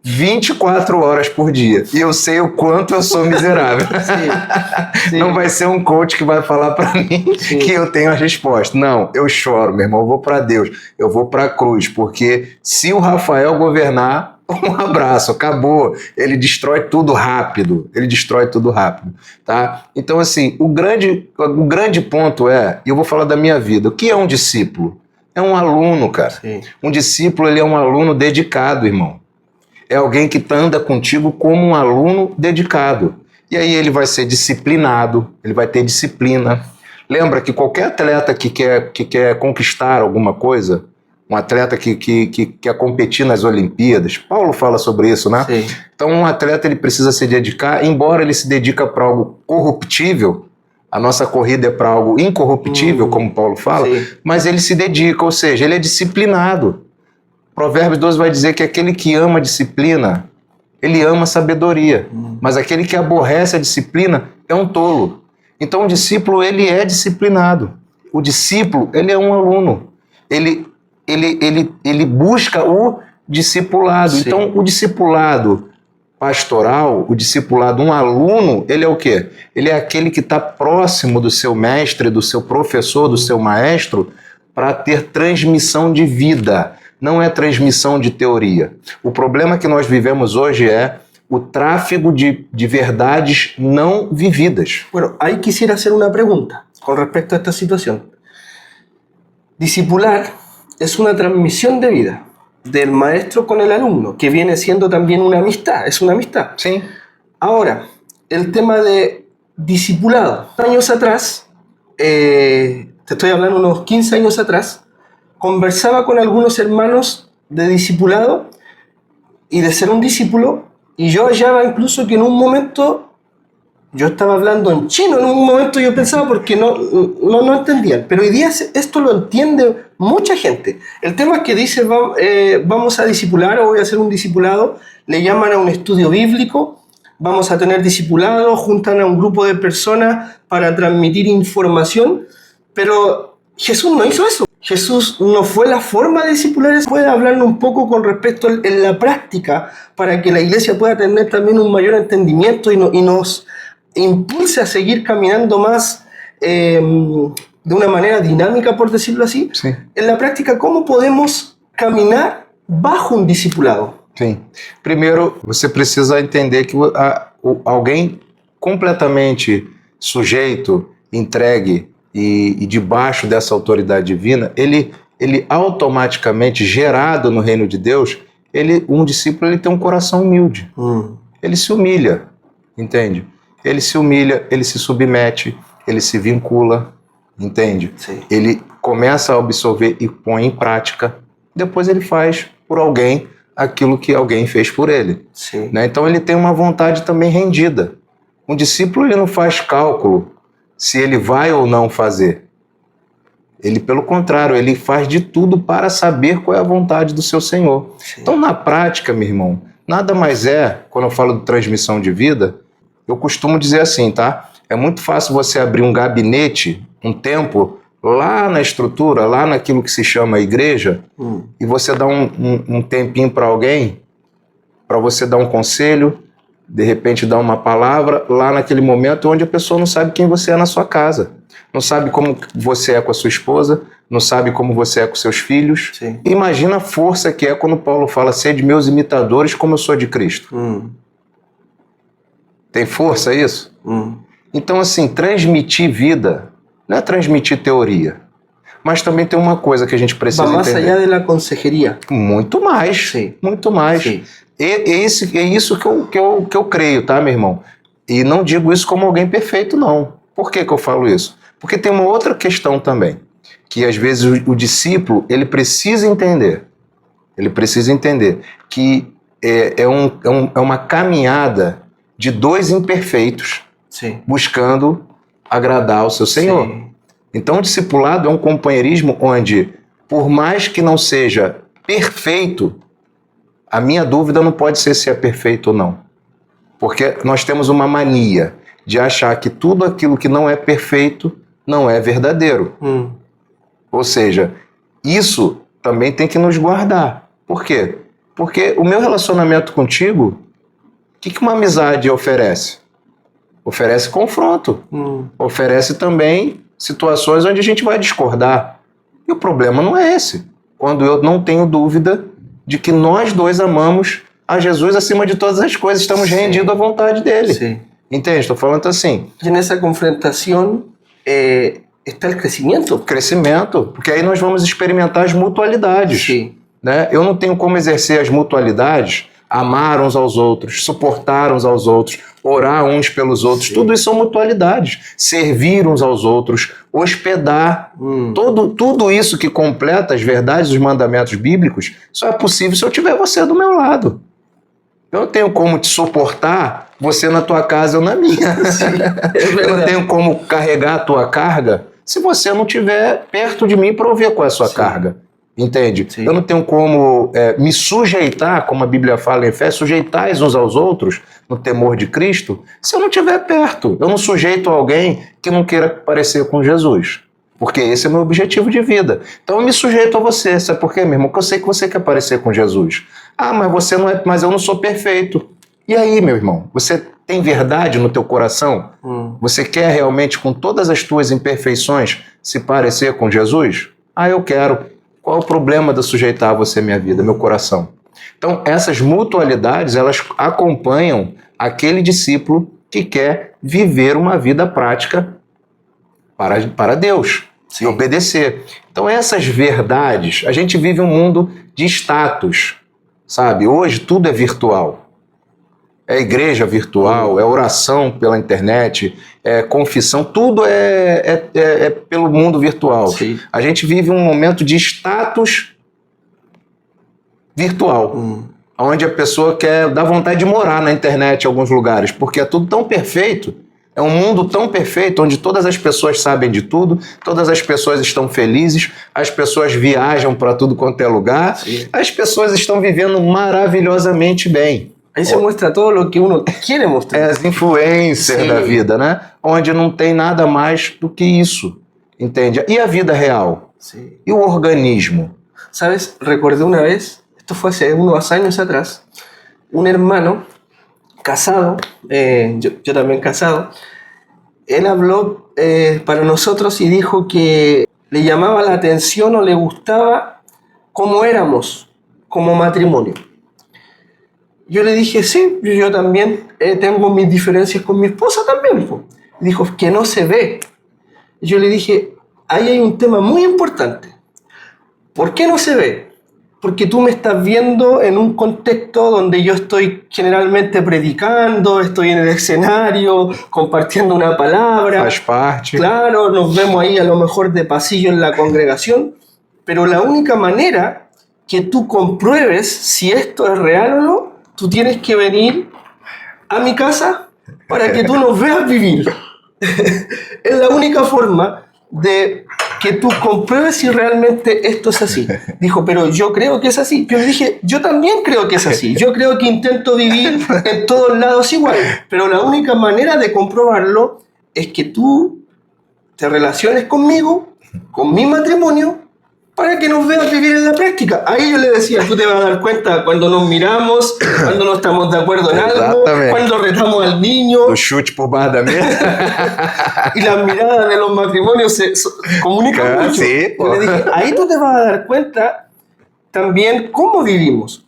24 horas por dia. E eu sei o quanto eu sou miserável. Sim. Não vai ser um coach que vai falar para mim que eu tenho a resposta. Não, eu choro, meu irmão. Eu vou para Deus. Eu vou para a cruz. Porque se o Rafael governar, um abraço, acabou. Ele destrói tudo rápido. Tá? Então, assim, o grande ponto é, e eu vou falar da minha vida, o que é um discípulo? É um aluno, cara. Sim. Um discípulo, ele é um aluno dedicado, irmão. É alguém que anda contigo como um aluno dedicado. E aí ele vai ser disciplinado, ele vai ter disciplina. Lembra que qualquer atleta que quer conquistar alguma coisa, um atleta que quer competir nas Olimpíadas, Paulo fala sobre isso, né? Sim. Então um atleta ele precisa se dedicar, embora ele se dedica para algo corruptível, a nossa corrida é para algo incorruptível, como Paulo fala, mas ele se dedica, ou seja, ele é disciplinado. Provérbios 12 vai dizer que aquele que ama a disciplina, ele ama a sabedoria. Mas aquele que aborrece a disciplina é um tolo. Então o discípulo, ele é disciplinado. O discípulo, ele é um aluno. Ele busca o discipulado. Sim. Então o discipulado pastoral, o discipulado, um aluno, ele é o quê? Ele é aquele que está próximo do seu mestre, do seu professor, do seu maestro, para ter transmissão de vida. Não é transmissão de teoria. O problema que nós vivemos hoje é o tráfego de verdades não vividas. Bueno, aí quisiera hacer una pregunta con respecto a esta situación. Discipular es una transmisión de vida del maestro con el alumno, que viene siendo también una amistad, es una amistad. Sí. Ahora, el tema de discipulado. Años atrás, te estoy hablando unos 15 años atrás, conversaba con algunos hermanos de discipulado y de ser un discípulo, y yo hallaba incluso que en un momento yo estaba hablando en chino, en un momento yo pensaba porque no entendían, pero hoy día esto lo entiende mucha gente. El tema es que dice vamos a discipular o voy a hacer un discipulado, le llaman a un estudio bíblico, vamos a tener discipulados, juntan a un grupo de personas para transmitir información, pero Jesús no hizo eso. Jesús no fue la forma de discipular. ¿Puede hablarnos un poco con respecto en la práctica para que la iglesia pueda tener también un mayor entendimiento y nos impulse a seguir caminando más de una manera dinámica, por decirlo así? Sí. En la práctica, ¿cómo podemos caminar bajo un discipulado? Sim. Primeiro, você precisa entender que alguém completamente sujeito, entregue e debaixo dessa autoridade divina, ele automaticamente, gerado no reino de Deus, um discípulo ele tem um coração humilde. Ele se humilha, entende? Ele se humilha, ele se submete, ele se vincula, entende? Sim. Ele começa a absorver e põe em prática. Depois ele faz por alguém aquilo que alguém fez por ele. Sim. Né? Então ele tem uma vontade também rendida. Um discípulo ele não faz cálculo se ele vai ou não fazer. Ele, pelo contrário, ele faz de tudo para saber qual é a vontade do seu Senhor. Sim. Então, na prática, meu irmão, nada mais quando eu falo de transmissão de vida, eu costumo dizer assim, tá? É muito fácil você abrir um gabinete, um templo, lá na estrutura, lá naquilo que se chama igreja, e você dá um tempinho para alguém, para você dar um conselho, de repente dar uma palavra, lá naquele momento onde a pessoa não sabe quem você é na sua casa, não sabe como você é com a sua esposa, não sabe como você é com seus filhos. Sim. Imagina a força que é quando Paulo fala, sede meus imitadores como eu sou de Cristo. Tem força isso? Então, assim, transmitir vida não é transmitir teoria, mas também tem uma coisa que a gente precisa entender. Va más allá de la consejería. Muito mais, Sim. Muito mais. Sim. É isso que eu creio, tá, meu irmão? E não digo isso como alguém perfeito, não. Por que eu falo isso? Porque tem uma outra questão também, que às vezes o discípulo, ele precisa entender que é uma caminhada de dois imperfeitos Sim. buscando agradar o seu Senhor. Sim. Então, o discipulado é um companheirismo onde, por mais que não seja perfeito, a minha dúvida não pode ser se é perfeito ou não. Porque nós temos uma mania de achar que tudo aquilo que não é perfeito não é verdadeiro. Ou seja, isso também tem que nos guardar. Por quê? Porque o meu relacionamento contigo, o que uma amizade oferece? Oferece confronto. Oferece também situações onde a gente vai discordar. E o problema não é esse. Quando eu não tenho dúvida de que nós dois amamos a Jesus acima de todas as coisas, estamos rendidos à vontade dele. Sim. Entende? Estou falando assim. E nessa confrontação está o crescimento. Crescimento, porque aí nós vamos experimentar as mutualidades. Sim. Né? Eu não tenho como exercer as mutualidades, amar uns aos outros, suportar uns aos outros, orar uns pelos outros. Sim. Tudo isso são mutualidades. Servir uns aos outros, hospedar. Tudo isso que completa as verdades dos mandamentos bíblicos só é possível se eu tiver você do meu lado. Eu não tenho como te suportar você na tua casa ou na minha. Eu não tenho como carregar a tua carga se você não estiver perto de mim para ouvir qual é a sua carga. Entende? Sim. Eu não tenho como me sujeitar, como a Bíblia fala em Efésios, sujeitais uns aos outros no temor de Cristo, se eu não estiver perto. Eu não sujeito a alguém que não queira parecer com Jesus. Porque esse é o meu objetivo de vida. Então eu me sujeito a você. Sabe por quê, meu irmão? Porque eu sei que você quer parecer com Jesus. Ah, mas você não é, mas eu não sou perfeito. E aí, meu irmão? Você tem verdade no teu coração? Você quer realmente, com todas as tuas imperfeições, se parecer com Jesus? Ah, eu quero. Qual é o problema de eu sujeitar a você minha vida, meu coração? Então, essas mutualidades, elas acompanham aquele discípulo que quer viver uma vida prática para Deus. Sim. E obedecer. Então, essas verdades, a gente vive um mundo de status, sabe? Hoje tudo é virtual. É igreja virtual, é oração pela internet, é confissão, tudo é pelo mundo virtual. Sim. A gente vive um momento de status virtual, onde a pessoa dá vontade de morar na internet em alguns lugares, porque é tudo tão perfeito, é um mundo tão perfeito, onde todas as pessoas sabem de tudo, todas as pessoas estão felizes, as pessoas viajam para tudo quanto é lugar, sim, as pessoas estão vivendo maravilhosamente bem. Aí se mostra todo o que uno quer mostrar. É as influências, sim, da vida, né? Onde não tem nada mais do que isso, entende? E a vida real? Sim. E o organismo? ¿Sabes? Recordé una vez, esto fue hace unos años atrás, un hermano casado, yo también casado, él habló para nosotros y dijo que le llamaba la atención o le gustaba cómo éramos como matrimonio. Yo le dije, sí, yo también tengo mis diferencias con mi esposa también. Po. Dijo, que no se ve. Yo le dije, ahí hay un tema muy importante. ¿Por qué no se ve? Porque tú me estás viendo en un contexto donde yo estoy generalmente predicando, estoy en el escenario, compartiendo una palabra. Faz parte. Claro, nos vemos ahí a lo mejor de pasillo en la congregación, pero la única manera que tú compruebes si esto es real o no, tú tienes que venir a mi casa para que tú nos veas vivir. Es la única forma de que tú compruebes si realmente esto es así. Dijo, pero yo creo que es así. Yo le dije, yo también creo que es así. Yo creo que intento vivir en todos lados igual. Pero la única manera de comprobarlo es que tú te relaciones conmigo, con mi matrimonio, para que nos veas vivir en la práctica. Ahí yo le decía, tú te vas a dar cuenta cuando nos miramos, cuando no estamos de acuerdo en algo, cuando retamos al niño. O chute por baixo da mesa. Y las miradas de los matrimonios se comunican mucho. Sí, yo le dije, ahí tú te vas a dar cuenta también cómo vivimos.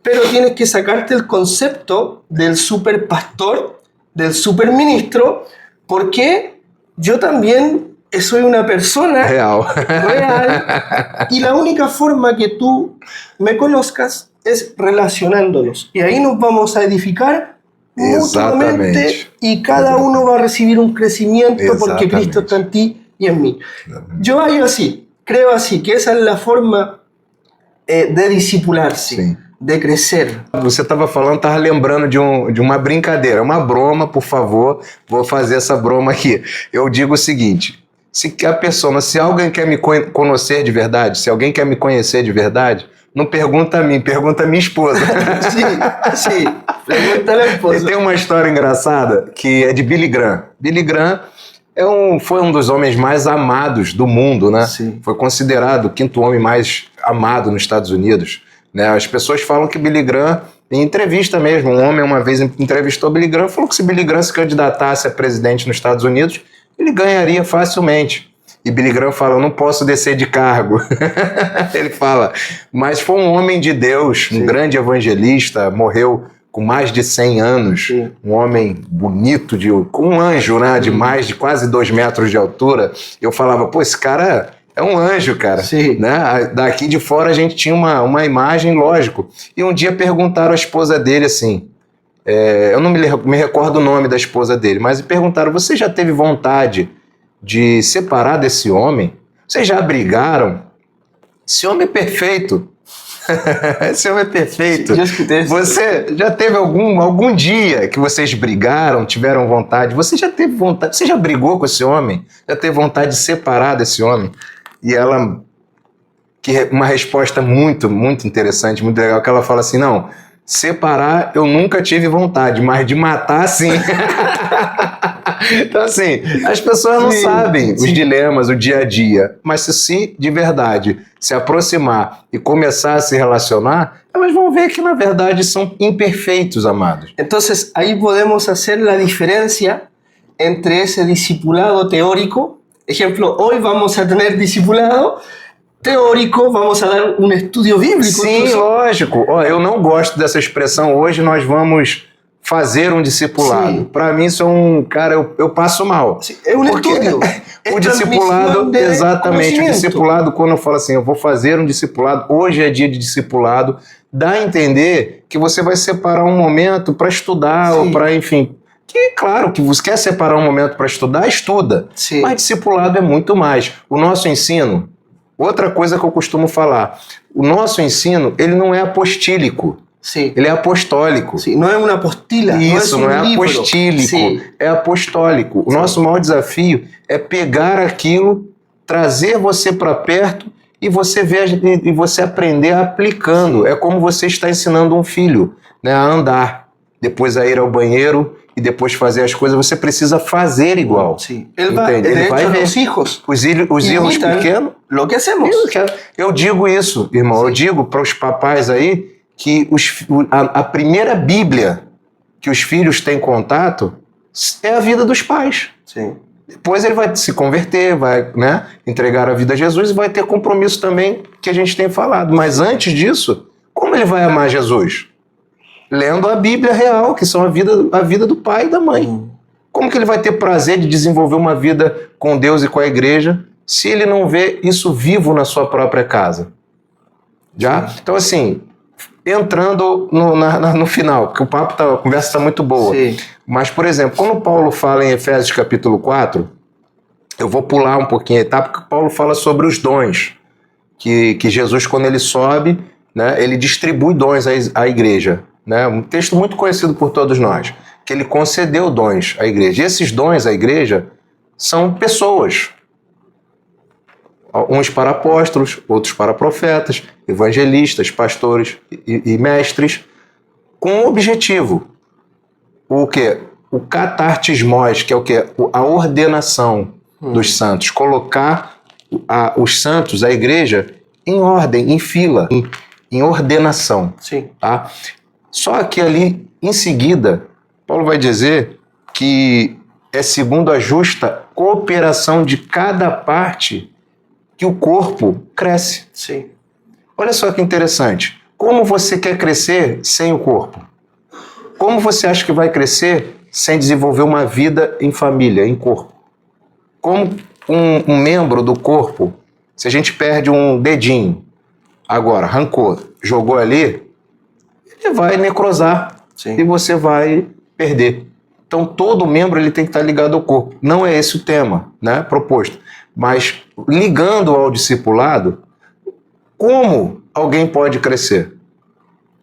Pero tienes que sacarte el concepto del super pastor, del super ministro, porque yo también soy una persona real. Y la única forma que tú me conozcas es relacionándonos. Y ahí nos vamos a edificar mutuamente y cada uno va a recibir un crecimiento porque Cristo está en ti y en mí. Yo hallo así, creo así, que esa es la forma de discipularse, Sim. de crecer. Você estava falando, estava lembrando de uma brincadeira, uma broma, por favor, vou fazer essa broma aqui. Eu digo o seguinte, se alguém quer me conhecer de verdade, se alguém quer me conhecer de verdade, não pergunta a mim, pergunta a minha esposa. Sí, pregúntale a la E esposa. tem uma história engraçada que é de Billy Graham. Billy Graham foi um dos homens mais amados do mundo, né? Sim. Foi considerado o quinto homem mais amado nos Estados Unidos, né? As pessoas falam que Billy Graham, em entrevista mesmo, um homem uma vez entrevistou Billy Graham, falou que se Billy Graham se candidatasse a presidente nos Estados Unidos, ele ganharia facilmente. E Billy Graham fala, eu não posso descer de cargo. Ele fala, mas foi um homem de Deus, um grande evangelista, morreu com mais de 100 anos, Sim. um homem bonito, com um anjo, né, de mais de quase 2 metros de altura. Eu falava, pô, esse cara é um anjo, cara. Sim. Né? Daqui de fora a gente tinha uma imagem, lógico. E um dia perguntaram à esposa dele assim, eu não me recordo o nome da esposa dele, mas perguntaram, você já teve vontade de separar desse homem? Vocês já brigaram? Esse homem é perfeito. Esse homem é perfeito. Já escutei isso. Você já teve algum dia que vocês brigaram, tiveram vontade? Você já teve vontade? Você já brigou com esse homem? Já teve vontade de separar desse homem? E ela, uma resposta muito, muito interessante, muito legal, que ela fala assim, não, separar eu nunca tive vontade, mas de matar sim. Então assim, as pessoas não sabem os dilemas, o dia a dia, mas se de verdade se aproximar e começar a se relacionar, elas vão ver que na verdade são imperfeitos, amados. Entonces ahí podemos hacer la diferencia entre ese discipulado teórico. Ejemplo, hoy vamos a tener discipulado teórico, vamos a dar um estudio bíblico. Sim, incluso. lógico. Ó, eu não gosto dessa expressão, hoje nós vamos fazer um discipulado. Para mim isso é cara, eu passo mal. Sim, é um estudo. O discipulado, exatamente, o discipulado, quando eu falo assim, eu vou fazer um discipulado, hoje é dia de discipulado, dá a entender que você vai separar um momento para estudar, ou para, enfim, que claro que você quer separar um momento para estudar, estuda. Sim. Mas discipulado é muito mais. O nosso ensino, outra coisa que eu costumo falar, o nosso ensino, ele não é apostílico. Sim. Ele é apostólico. Sim, não é uma apostila. Isso, não é livro. apostílico, Sim. é apostólico. O nosso maior desafio é pegar aquilo, trazer você para perto e você ver e você aprender aplicando. Sim. É como você está ensinando um filho, né, a andar, depois a ir ao banheiro e depois fazer as coisas. Você precisa fazer igual. Sim. Ele vai ver. Os hijos. Os irmãos pequenos. Lo que hacemos. Eu digo isso, irmão. Sim. Eu digo para os papais aí que a primeira Bíblia que os filhos têm contato é a vida dos pais. Sim. Depois ele vai se converter, vai, né, entregar a vida a Jesus e vai ter compromisso também que a gente tem falado. Mas antes disso, como ele vai amar Jesus? Lendo a Bíblia real, que são a vida do pai e da mãe. Como que ele vai ter prazer de desenvolver uma vida com Deus e com a igreja se ele não vê isso vivo na sua própria casa? Já? Então assim, entrando no final, porque a conversa está muito boa. Sim. Mas, por exemplo, quando Paulo fala em Efésios capítulo 4, eu vou pular um pouquinho a etapa, porque Paulo fala sobre os dons, que Jesus, quando ele sobe, né, ele distribui dons à igreja. Né? Um texto muito conhecido por todos nós, que ele concedeu dons à igreja. E esses dons à igreja são pessoas. Uns para apóstolos, outros para profetas, evangelistas, pastores e mestres, com um objetivo. O quê? O catartismos, que é o quê? A ordenação dos santos. Colocar os santos, a igreja, em ordem, em fila, em ordenação. Sim. Tá? Só que ali, em seguida, Paulo vai dizer que é segundo a justa cooperação de cada parte que o corpo cresce. Sim. Olha só que interessante. Como você quer crescer sem o corpo? Como você acha que vai crescer sem desenvolver uma vida em família, em corpo? Como um membro do corpo, se a gente perde um dedinho, agora, arrancou, jogou ali, ele vai necrosar. Sim. E você vai perder. Então todo membro ele tem que estar ligado ao corpo. Não é esse o tema, né, proposto. Mas ligando ao discipulado, como alguém pode crescer?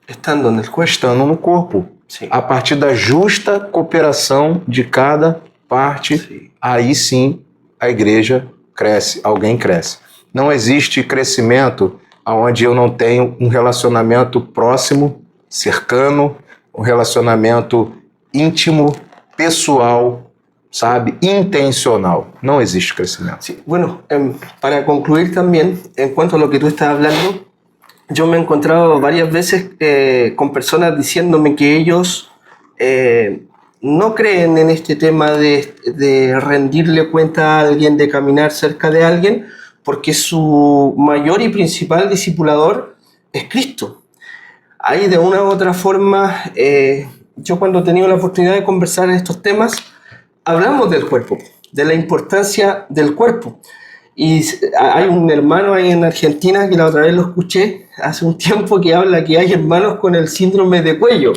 Estando en el cuerpo. Estando no corpo. Sí. A partir da justa cooperação de cada parte, Sí. aí sim a igreja cresce, alguém cresce. Não existe crescimento onde eu não tenho um relacionamento próximo, cercano, um relacionamento íntimo, pessoal, sabe, intencional. No existe crecimiento. Sí, bueno, para concluir también, en cuanto a lo que tú estás hablando, yo me he encontrado varias veces con personas diciéndome que ellos no creen en este tema de rendirle cuenta a alguien, de caminar cerca de alguien, porque su mayor y principal discipulador es Cristo. Ahí de una u otra forma, yo cuando he tenido la oportunidad de conversar en estos temas, hablamos del cuerpo, de la importancia del cuerpo. Y hay un hermano ahí en Argentina que la otra vez lo escuché hace un tiempo, que habla que hay hermanos con el síndrome de cuello,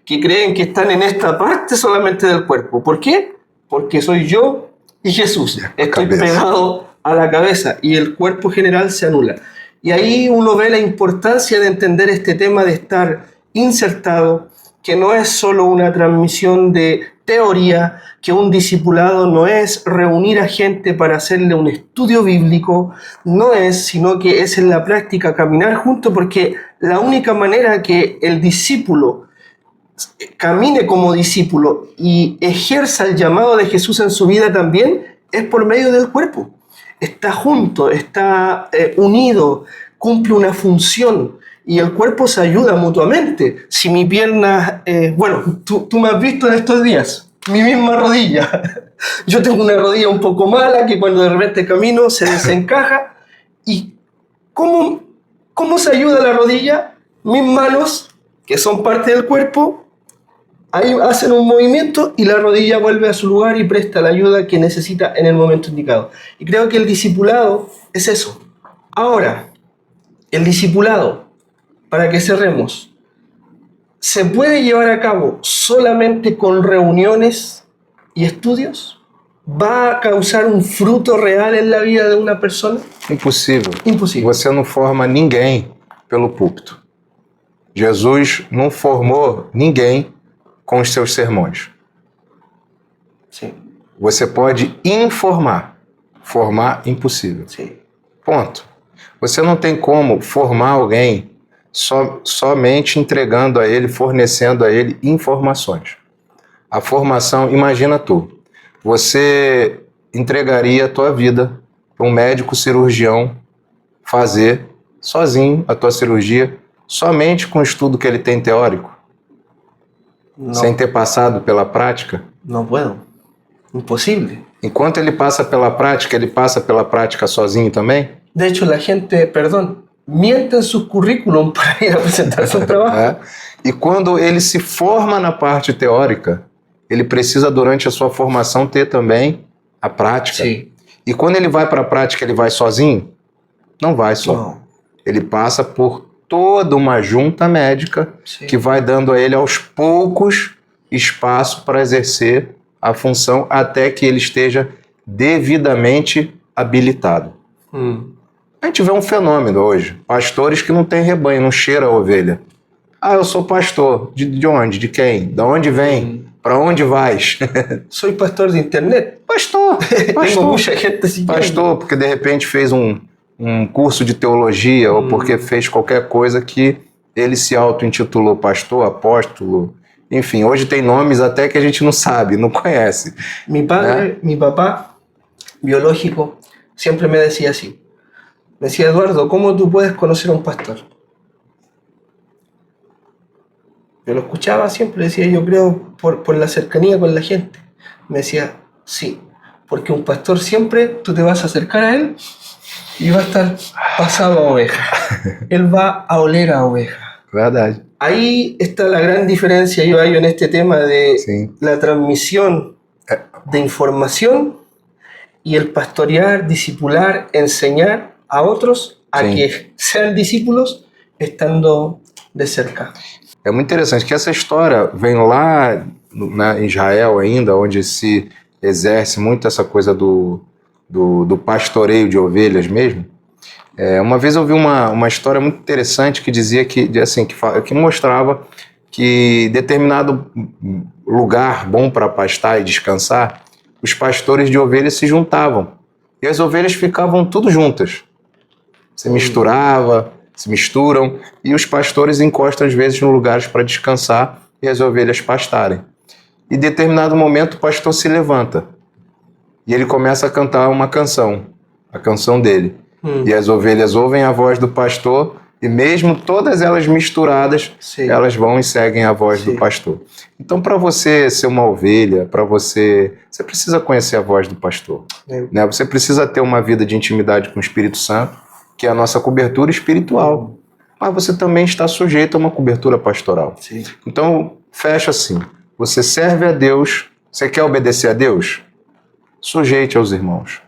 que creen que están en esta parte solamente del cuerpo. ¿Por qué? Porque soy yo y Jesús. Estoy pegado a la cabeza y el cuerpo general se anula. Y ahí uno ve la importancia de entender este tema de estar insertado, que no es solo una transmisión de teoría, que un discipulado no es reunir a gente para hacerle un estudio bíblico, no es, sino que es en la práctica caminar juntos, porque la única manera que el discípulo camine como discípulo y ejerza el llamado de Jesús en su vida también es por medio del cuerpo. Está junto, está unido, cumple una función y el cuerpo se ayuda mutuamente. Si mi pierna, bueno, tú me has visto en estos días, mi misma rodilla. Yo tengo una rodilla un poco mala que cuando de repente camino se desencaja. ¿Y cómo se ayuda la rodilla? Mis manos, que son parte del cuerpo, ahí hacen un movimiento y la rodilla vuelve a su lugar y presta la ayuda que necesita en el momento indicado. Y creo que el discipulado es eso. Ahora, el discipulado, para que cerremos, ¿se puede llevar a cabo solamente con reuniones y estudios? ¿Va a causar un fruto real en la vida de una persona? Impossível. Impossível. Você não forma ninguém pelo púlpito. Jesus não formou ninguém com os seus sermões. Sim. Você pode informar, formar impossível. Sim. Ponto. Você não tem como formar alguém somente entregando a ele, fornecendo a ele informações. A formação, imagina tu, você entregaria a tua vida para um médico cirurgião fazer sozinho a tua cirurgia, somente com o estudo que ele tem teórico? No, sem ter passado pela prática? No puedo. Imposible. Enquanto ele passa pela prática sozinho também? De hecho, la gente, perdón, miente en sus currículum para ir a presentar su trabajo. É. E quando ele se forma na parte teórica, ele precisa, durante a sua formação, ter também a prática. Sim. E quando ele vai para a prática, ele vai sozinho? Não vai só. Não. Ele passa por toda uma junta médica, Sim, que vai dando a ele aos poucos espaço para exercer a função até que ele esteja devidamente habilitado. A gente vê um fenômeno hoje, pastores que não têm rebanho, não cheira a ovelha. Ah, eu sou pastor. De onde? De quem? Da onde vem? Para onde vais? Soy pastor de internet. Pastor. Tengo mucha gente siguiendo. Pastor, porque de repente fez um curso de teologia ou porque fez qualquer coisa que ele se auto-intitulou pastor, apóstolo. Enfim, hoje tem nomes até que a gente não sabe, não conhece. Mi padre, mi papá, biológico, siempre me decía así. Me decía, Eduardo, ¿cómo tú puedes conocer a un pastor? Yo lo escuchaba siempre, decía, yo creo por la cercanía con la gente. Me decía, sí, porque un pastor siempre tú te vas a acercar a él y va a estar pasado a oveja. Él va a oler a oveja. Verdade. Ahí está la gran diferencia, Ibayo, en este tema de Sí. la transmisión de información y el pastorear, discipular, enseñar a otros a Sí. que sean discípulos estando de cerca. É muito interessante que essa história vem lá em Israel ainda, onde se exerce muito essa coisa do do pastoreio de ovelhas mesmo. Uma vez eu vi uma história muito interessante que dizia que mostrava que determinado lugar bom para pastar e descansar, os pastores de ovelhas se juntavam e as ovelhas ficavam tudo juntas. Se misturam e os pastores encostam às vezes em lugares para descansar e as ovelhas pastarem. E em determinado momento o pastor se levanta e ele começa a cantar uma canção, a canção dele. E as ovelhas ouvem a voz do pastor e mesmo todas elas misturadas, sim, elas vão e seguem a voz, sim, do pastor. Então, para você ser uma ovelha, você precisa conhecer a voz do pastor. Né? Você precisa ter uma vida de intimidade com o Espírito Santo, que é a nossa cobertura espiritual. Mas você também está sujeito a uma cobertura pastoral. Sim. Então, fecha assim. Você serve a Deus, você quer obedecer a Deus? Sujeite aos irmãos.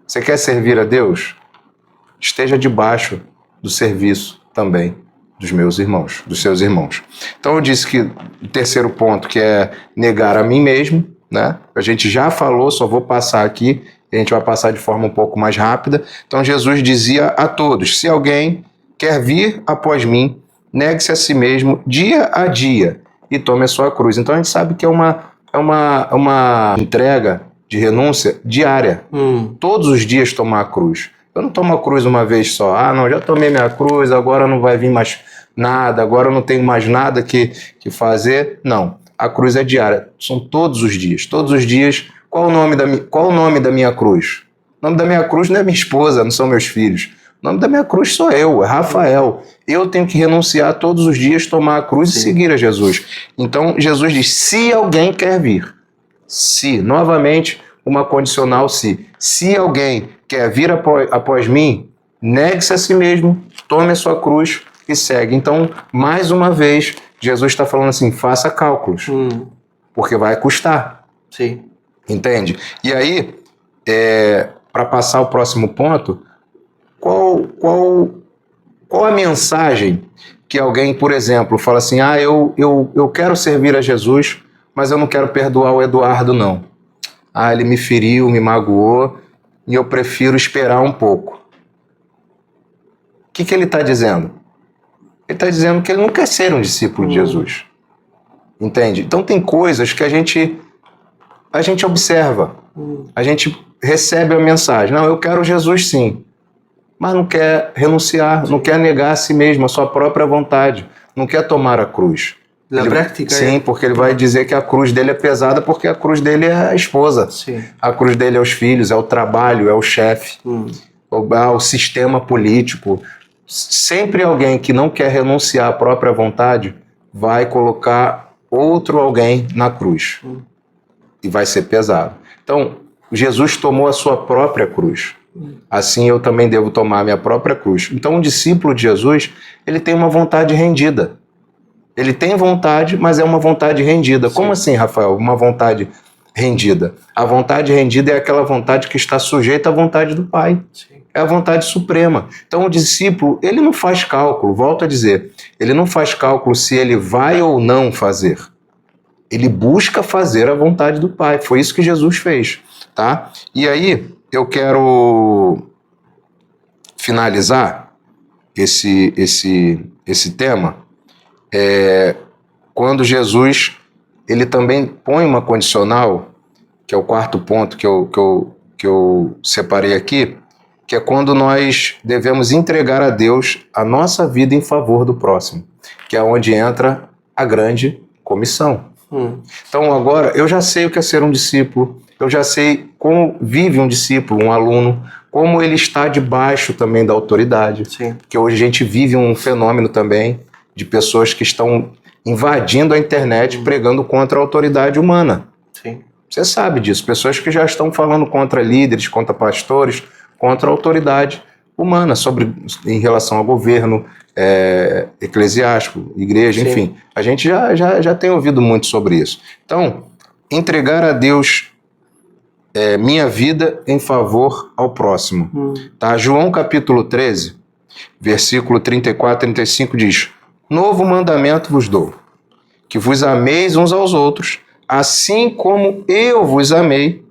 Você quer servir a Deus? Esteja debaixo do serviço também dos meus irmãos, dos seus irmãos. Então eu disse que o terceiro ponto, que é negar a mim mesmo, né? A gente já falou, só vou passar aqui, a gente vai passar de forma um pouco mais rápida. Então Jesus dizia a todos: se alguém quer vir após mim, negue-se a si mesmo dia a dia e tome a sua cruz. Então a gente sabe que é uma entrega de renúncia diária. Todos os dias tomar a cruz. Eu não tomo a cruz uma vez só. Não, já tomei minha cruz, agora não vai vir mais nada, agora eu não tenho mais nada que fazer. Não, a cruz é diária. São todos os dias. Todos os dias. Qual o nome da minha cruz? O nome da minha cruz não é minha esposa, não são meus filhos. O nome da minha cruz sou eu, é Rafael. Eu tenho que renunciar todos os dias, tomar a cruz, sim, e seguir a Jesus. Então Jesus diz: se alguém quer vir. Se, novamente, uma condicional se. Se alguém quer vir após mim, negue-se a si mesmo, tome a sua cruz e segue. Então, mais uma vez, Jesus está falando assim: faça cálculos, porque vai custar. Sim. Entende? E aí, para passar o próximo ponto, qual a mensagem que alguém, por exemplo, fala assim: eu quero servir a Jesus, mas eu não quero perdoar o Eduardo, não. Ele me feriu, me magoou, e eu prefiro esperar um pouco. O que ele está dizendo? Ele está dizendo que ele não quer ser um discípulo de Jesus. Entende? Então tem coisas que a gente observa, a gente recebe a mensagem: não, eu quero Jesus sim, mas não quer renunciar, não quer negar a si mesmo, a sua própria vontade, não quer tomar a cruz. Sim, porque ele vai dizer que a cruz dele é pesada, porque a cruz dele é a esposa. Sim. A cruz dele é os filhos, é o trabalho, é o chefe, é o sistema político. Sempre alguém que não quer renunciar à própria vontade vai colocar outro alguém na cruz. E vai ser pesado. Então, Jesus tomou a sua própria cruz. Assim eu também devo tomar a minha própria cruz. Então, um discípulo de Jesus, ele tem uma vontade rendida. Ele tem vontade, mas é uma vontade rendida. Sim. Como assim, Rafael? Uma vontade rendida? A vontade rendida é aquela vontade que está sujeita à vontade do Pai. Sim. É a vontade suprema. Então o discípulo, ele não faz cálculo, volto a dizer, ele não faz cálculo se ele vai ou não fazer. Ele busca fazer a vontade do Pai. Foi isso que Jesus fez, tá? E aí, eu quero finalizar esse tema quando Jesus ele também põe uma condicional, que é o quarto ponto que eu separei aqui, que é quando nós devemos entregar a Deus a nossa vida em favor do próximo, que é onde entra a grande comissão. Então agora eu já sei o que é ser um discípulo, eu já sei como vive um discípulo, um aluno, como ele está debaixo também da autoridade. Sim. Porque hoje a gente vive um fenômeno também de pessoas que estão invadindo a internet pregando contra a autoridade humana. Sim. Você sabe disso, pessoas que já estão falando contra líderes, contra pastores, contra a autoridade humana, em relação ao governo eclesiástico, igreja, sim, enfim. A gente já tem ouvido muito sobre isso. Então, entregar a Deus minha vida em favor ao próximo. Tá? João capítulo 13, versículo 34 e 35 diz: novo mandamento vos dou, que vos ameis uns aos outros, assim como eu vos amei,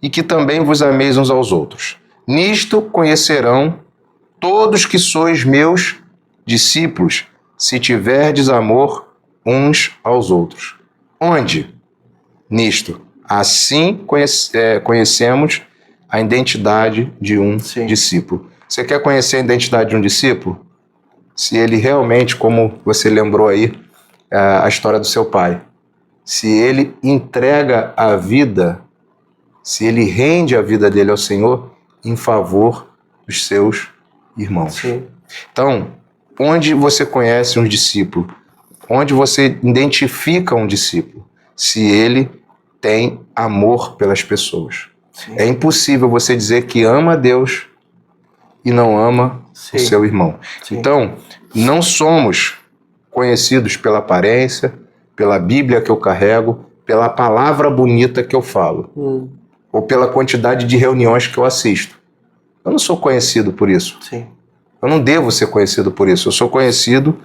e que também vos ameis uns aos outros. Nisto conhecerão todos que sois meus discípulos, se tiverdes amor uns aos outros. Onde? Nisto. Assim conhecemos a identidade de um discípulo. Você quer conhecer a identidade de um discípulo? Se ele realmente, como você lembrou aí, a história do seu pai, se ele entrega a vida, se ele rende a vida dele ao Senhor em favor dos seus irmãos. Sim. Então, onde você conhece um discípulo? Onde você identifica um discípulo? Se ele tem amor pelas pessoas. Sim. É impossível você dizer que ama a Deus e não ama o seu irmão. Sim. Então, não somos conhecidos pela aparência, pela Bíblia que eu carrego, pela palavra bonita que eu falo, ou pela quantidade de reuniões que eu assisto. Eu não sou conhecido por isso. Sim. Eu não devo ser conhecido por isso. Eu sou conhecido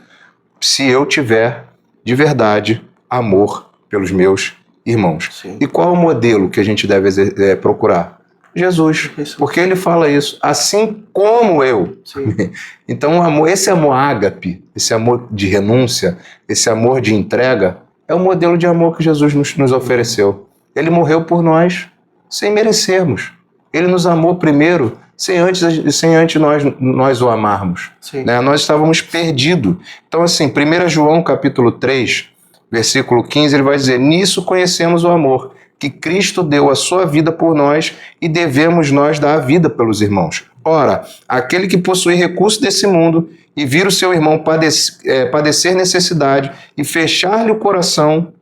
se eu tiver, de verdade, amor pelos meus irmãos. Sim. E qual é o modelo que a gente deve procurar? Jesus. Porque ele fala isso. Assim como eu. Sim. Então, o amor, esse amor ágape, esse amor de renúncia, esse amor de entrega, é o modelo de amor que Jesus nos ofereceu. Ele morreu por nós sem merecermos. Ele nos amou primeiro, sem antes nós o amarmos. Né? Nós estávamos perdidos. Então, assim, 1 João capítulo 3, versículo 15, ele vai dizer: nisso conhecemos o amor, que Cristo deu a sua vida por nós e devemos nós dar a vida pelos irmãos. Ora, aquele que possui recursos desse mundo e vir o seu irmão padecer necessidade e fechar-lhe o coração,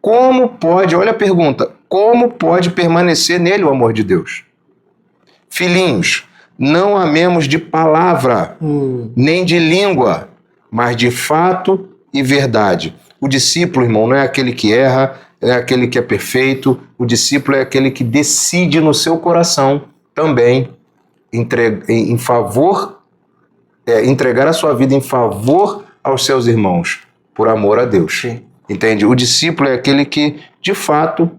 como pode, olha a pergunta, como pode permanecer nele o amor de Deus? Filhinhos, não amemos de palavra, nem de língua, mas de fato e verdade. O discípulo, irmão, não é aquele que erra, é aquele que é perfeito. O discípulo é aquele que decide no seu coração também entregar a sua vida em favor aos seus irmãos, por amor a Deus. Sim. Entende? O discípulo é aquele que, de fato,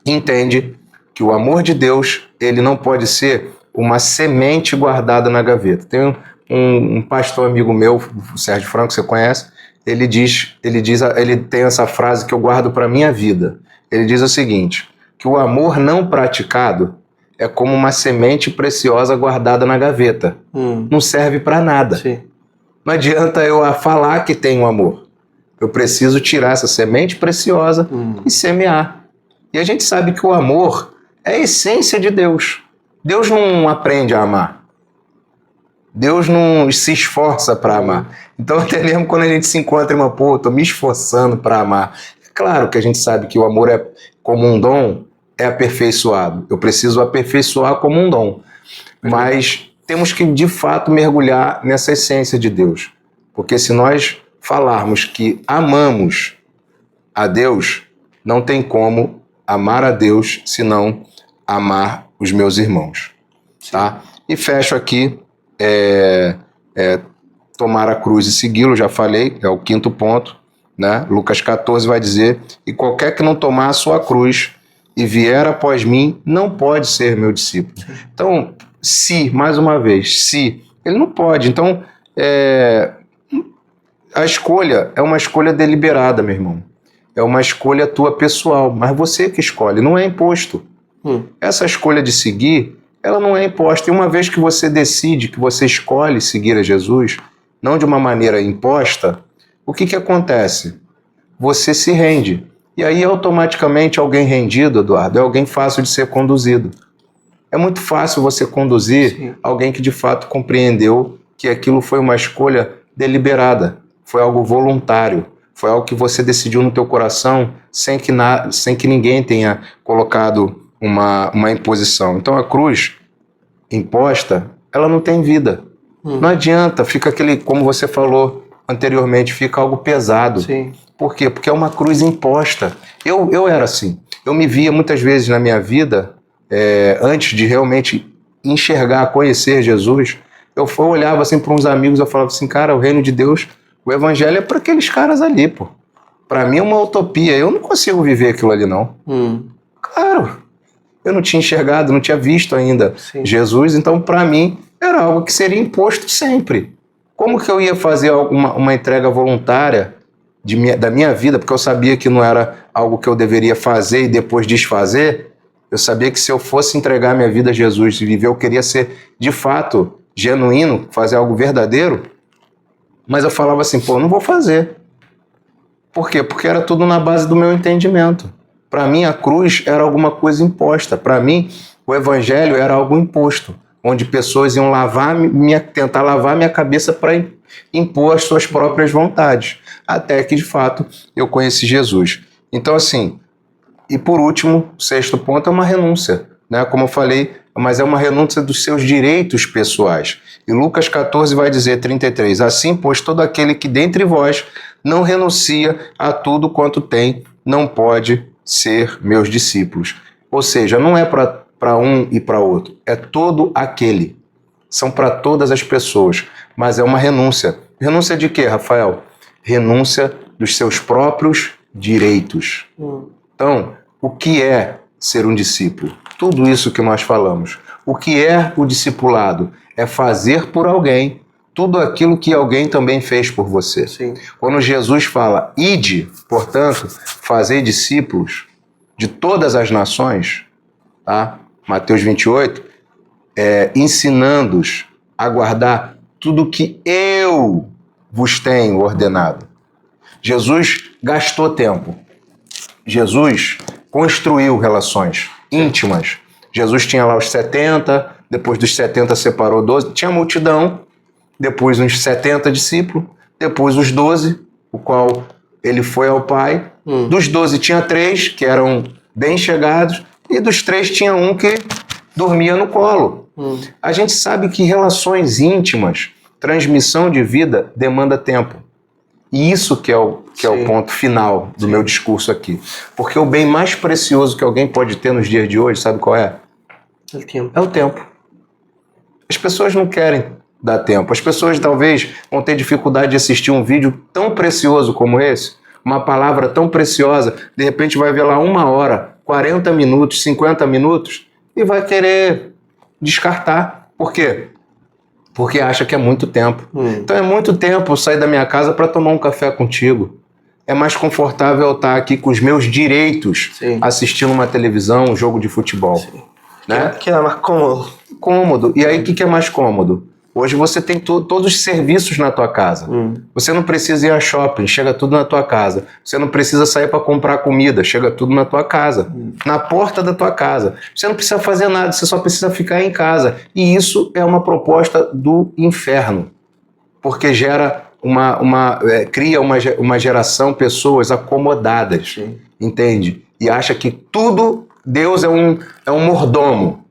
entende que o amor de Deus, ele não pode ser uma semente guardada na gaveta. Tem um pastor amigo meu, o Sérgio Franco, você conhece, ele tem essa frase que eu guardo para minha vida. Ele diz o seguinte, que o amor não praticado é como uma semente preciosa guardada na gaveta. Não serve para nada. Sim. Não adianta eu falar que tenho amor. Eu preciso tirar essa semente preciosa e semear. E a gente sabe que o amor é a essência de Deus. Deus não aprende a amar. Deus não se esforça para amar. Então, até mesmo quando a gente se encontra em estou me esforçando para amar. É claro que a gente sabe que o amor é como um dom, é aperfeiçoado. Eu preciso aperfeiçoar como um dom. Mas temos que, de fato, mergulhar nessa essência de Deus. Porque se nós falarmos que amamos a Deus, não tem como amar a Deus se não amar os meus irmãos. Tá? E fecho aqui, tomar a cruz e segui-lo, já falei, é o 5º ponto. Né? Lucas 14 vai dizer, e qualquer que não tomar a sua cruz e vier após mim, não pode ser meu discípulo. Então, mais uma vez, ele não pode. Então, a escolha é uma escolha deliberada, meu irmão. É uma escolha tua pessoal, mas você que escolhe, não é imposto. Essa escolha de seguir, ela não é imposta. E uma vez que você decide, que você escolhe seguir a Jesus, não de uma maneira imposta, o que acontece? Você se rende. E aí, automaticamente, alguém rendido, Eduardo, é alguém fácil de ser conduzido. É muito fácil você conduzir alguém que, de fato, compreendeu que aquilo foi uma escolha deliberada, foi algo voluntário, foi algo que você decidiu no teu coração sem que ninguém tenha colocado uma imposição. Então, a cruz imposta, ela não tem vida. Não adianta, fica aquele, como você falou anteriormente, fica algo pesado. Sim. Por quê? Porque é uma cruz imposta. Eu era assim. Eu me via muitas vezes na minha vida, antes de realmente enxergar, conhecer Jesus, eu olhava assim para uns amigos, eu falava assim, cara, o reino de Deus, o evangelho é para aqueles caras ali, pô. Para mim é uma utopia, eu não consigo viver aquilo ali, não. Claro. Eu não tinha enxergado, não tinha visto ainda Jesus, então para mim era algo que seria imposto sempre. Como que eu ia fazer uma entrega voluntária da minha vida, porque eu sabia que não era algo que eu deveria fazer e depois desfazer? Eu sabia que se eu fosse entregar minha vida a Jesus e viver, eu queria ser de fato genuíno, fazer algo verdadeiro, mas eu falava assim, pô, não vou fazer. Por quê? Porque era tudo na base do meu entendimento. Para mim, a cruz era alguma coisa imposta. Para mim, o evangelho era algo imposto, onde pessoas iam tentar lavar minha cabeça para impor as suas próprias vontades. Até que, de fato, eu conheci Jesus. Então, assim, e por último, o sexto ponto é uma renúncia, né? Como eu falei, mas é uma renúncia dos seus direitos pessoais. E Lucas 14 vai dizer, 33, assim, pois todo aquele que dentre vós não renuncia a tudo quanto tem, não pode ser meus discípulos. Ou seja, não é para um e para outro, é todo aquele. São para todas as pessoas, mas é uma renúncia. Renúncia de quê, Rafael? Renúncia dos seus próprios direitos. Então, o que é ser um discípulo? Tudo isso que nós falamos. O que é o discipulado? É fazer por alguém tudo aquilo que alguém também fez por você. Sim. Quando Jesus fala, ide, portanto, fazei discípulos de todas as nações, tá? Mateus 28, ensinando-os a guardar tudo que eu vos tenho ordenado. Jesus gastou tempo. Jesus construiu relações íntimas. Jesus tinha lá os 70, depois dos 70 separou 12, tinha multidão, depois uns 70 discípulos, depois os 12, o qual ele foi ao Pai. Dos 12 tinha 3 que eram bem chegados, e dos 3 tinha um que dormia no colo. A gente sabe que relações íntimas, transmissão de vida, demanda tempo. E isso que é o ponto final do meu discurso aqui. Porque o bem mais precioso que alguém pode ter nos dias de hoje, sabe qual é? É o tempo. As pessoas não querem dar tempo. As pessoas talvez vão ter dificuldade de assistir um vídeo tão precioso como esse, uma palavra tão preciosa, de repente vai ver lá 1 hora, 40 minutos, 50 minutos e vai querer descartar. Por quê? Porque acha que é muito tempo. Então é muito tempo sair da minha casa para tomar um café contigo. É mais confortável eu estar aqui com os meus direitos, assistindo uma televisão, um jogo de futebol. Né? Queda mais cômodo. Cômodo. E aí o que é mais cômodo? Hoje você tem todos os serviços na tua casa. Você não precisa ir a shopping, chega tudo na tua casa. Você não precisa sair para comprar comida, chega tudo na tua casa. Na porta da tua casa. Você não precisa fazer nada, você só precisa ficar em casa. E isso é uma proposta do inferno. Porque gera cria uma geração, pessoas acomodadas. Entende? E acha que tudo, Deus é um mordomo.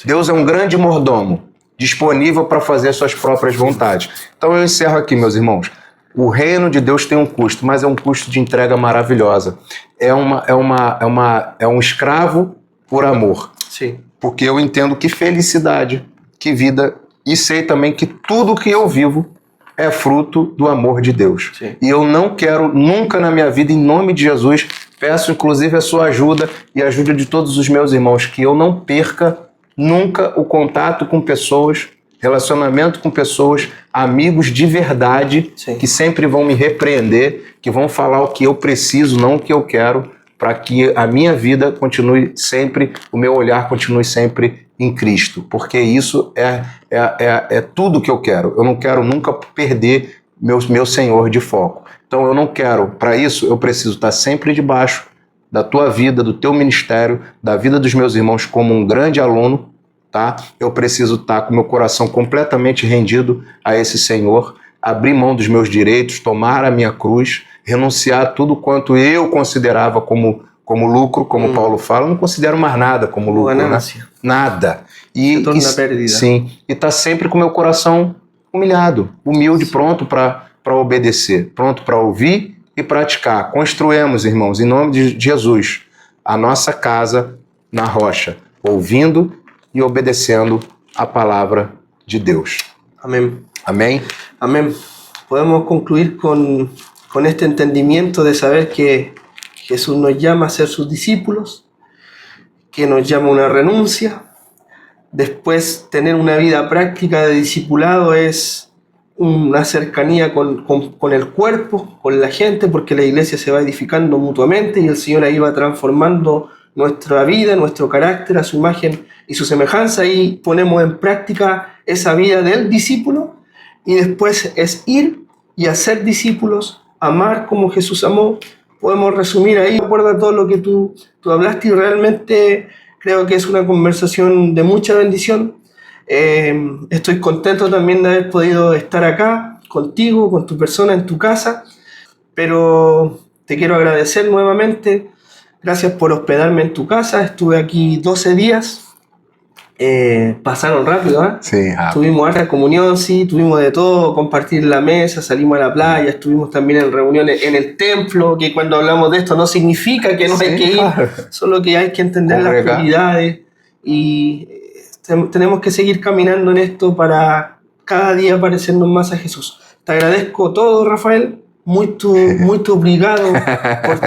Deus é um grande mordomo, disponível para fazer as suas próprias vontades. Então eu encerro aqui, meus irmãos. O reino de Deus tem um custo, mas é um custo de entrega maravilhosa. É um escravo por amor. Sim. Porque eu entendo que felicidade, que vida, e sei também que tudo que eu vivo é fruto do amor de Deus. Sim. E eu não quero nunca na minha vida, em nome de Jesus, peço inclusive a sua ajuda e a ajuda de todos os meus irmãos, que eu não perca nunca o contato com pessoas, relacionamento com pessoas, amigos de verdade, que sempre vão me repreender, que vão falar o que eu preciso, não o que eu quero, para que a minha vida continue sempre, o meu olhar continue sempre em Cristo, porque isso é tudo que eu quero. Eu não quero nunca perder meu Senhor de foco. Então eu não quero, para isso eu preciso estar sempre debaixo da tua vida, do teu ministério, da vida dos meus irmãos como um grande aluno, tá? Eu preciso estar com meu coração completamente rendido a esse Senhor, abrir mão dos meus direitos, tomar a minha cruz, renunciar a tudo quanto eu considerava como lucro, como Paulo fala, eu não considero mais nada como lucro, né? Nada. Se torna perdida. Sim, e tá sempre com meu coração humilhado, humilde, pronto para obedecer, pronto para ouvir e praticar. Construímos, irmãos, em nome de Jesus, a nossa casa na rocha, ouvindo e obedecendo a palavra de Deus. Amém. Amém? Amén. Podemos concluir con este entendimiento de saber que Jesús nos llama a ser sus discípulos, que nos llama a una renuncia. Después, tener una vida práctica de discipulado es una cercanía con el cuerpo, con la gente, porque la iglesia se va edificando mutuamente y el Señor ahí va transformando nuestra vida, nuestro carácter a su imagen y su semejanza, y ponemos en práctica esa vida del discípulo. Y después es ir y hacer discípulos, amar como Jesús amó. Podemos resumir ahí, de acuerdo a todo lo que tú hablaste, y realmente creo que es una conversación de mucha bendición. Estoy contento también de haber podido estar acá contigo, con tu persona, en tu casa, pero te quiero agradecer nuevamente. Gracias por hospedarme en tu casa. Estuve aquí 12 días. Pasaron rápido, ¿eh? Sí, Tuvimos harta comunión, sí, tuvimos de todo, compartir la mesa, salimos a la playa, estuvimos también en reuniones en el templo, que cuando hablamos de esto no significa que no hay que ir, solo que hay que entender las prioridades, y tenemos que seguir caminando en esto para cada día parecernos más a Jesús. Te agradezco todo, Rafael, muy obrigado por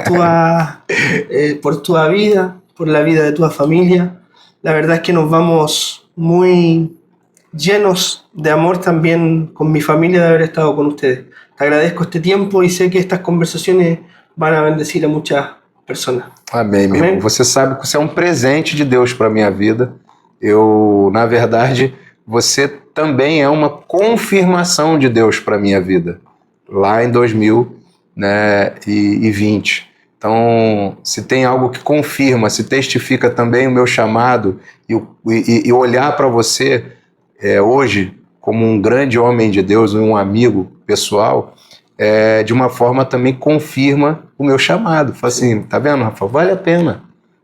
tu vida, por la vida de tu familia. La verdad es que nos vamos muy llenos de amor también con mi familia de haber estado con ustedes. Te agradezco este tiempo e sei que estas conversações vão bendecir a muitas pessoas. Amém, meu irmão. Você sabe que você é um presente de Deus para a minha vida. Na verdade, você também é uma confirmação de Deus para a minha vida, lá em 2020. Então, se tem algo que confirma, se testifica também o meu chamado e olhar para você hoje como um grande homem de Deus, um amigo pessoal, de uma forma também confirma o meu chamado. Fala assim, tá vendo, Rafa? Vale a pena.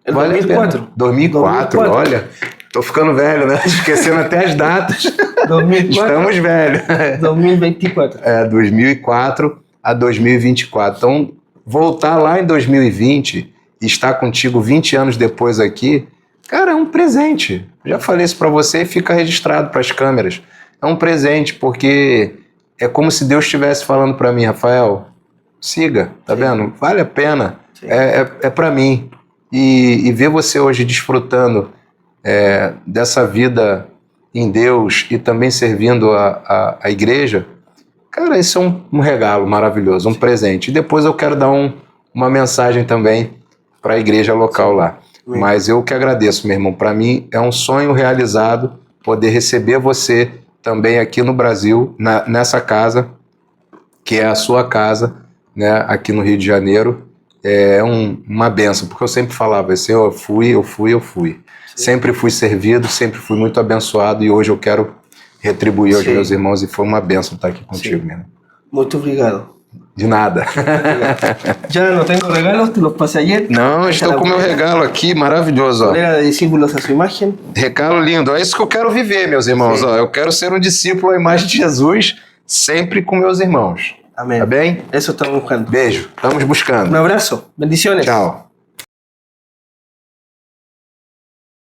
Vale 2004. a pena. 2004, olha, tô ficando velho, né? Esquecendo até as datas. 2004. Estamos velhos. 2024. 2004 a 2024. Então, voltar lá em 2020 e estar contigo 20 anos depois aqui, cara, é um presente. Já falei isso para você e fica registrado para as câmeras. É um presente, porque é como se Deus estivesse falando para mim, Rafael, siga, tá vendo? Vale a pena, é para mim. E ver você hoje desfrutando dessa vida em Deus e também servindo a igreja, cara, isso é um regalo maravilhoso, um presente. E depois eu quero dar uma mensagem também para a igreja local lá. Mas eu que agradeço, meu irmão. Para mim é um sonho realizado poder receber você também aqui no Brasil, nessa casa, que é a sua casa, né, aqui no Rio de Janeiro. É uma bênção, porque eu sempre falava assim, eu fui. Sim. Sempre fui servido, sempre fui muito abençoado, e hoje eu quero retribuir aos meus irmãos, e foi uma bênção estar aqui contigo, meu irmão. Muito obrigado. De nada. Já não tenho regalos, te los passei ayer. Não, estou com o meu regalo aqui, maravilhoso. Ó. De discípulos a sua imagem. Regalo lindo, é isso que eu quero viver, meus irmãos. Ó, eu quero ser um discípulo à imagem de Jesus, sempre com meus irmãos. Amém. Tá bem? Isso estamos buscando. Beijo, estamos buscando. Um abraço, bendiciones. Tchau.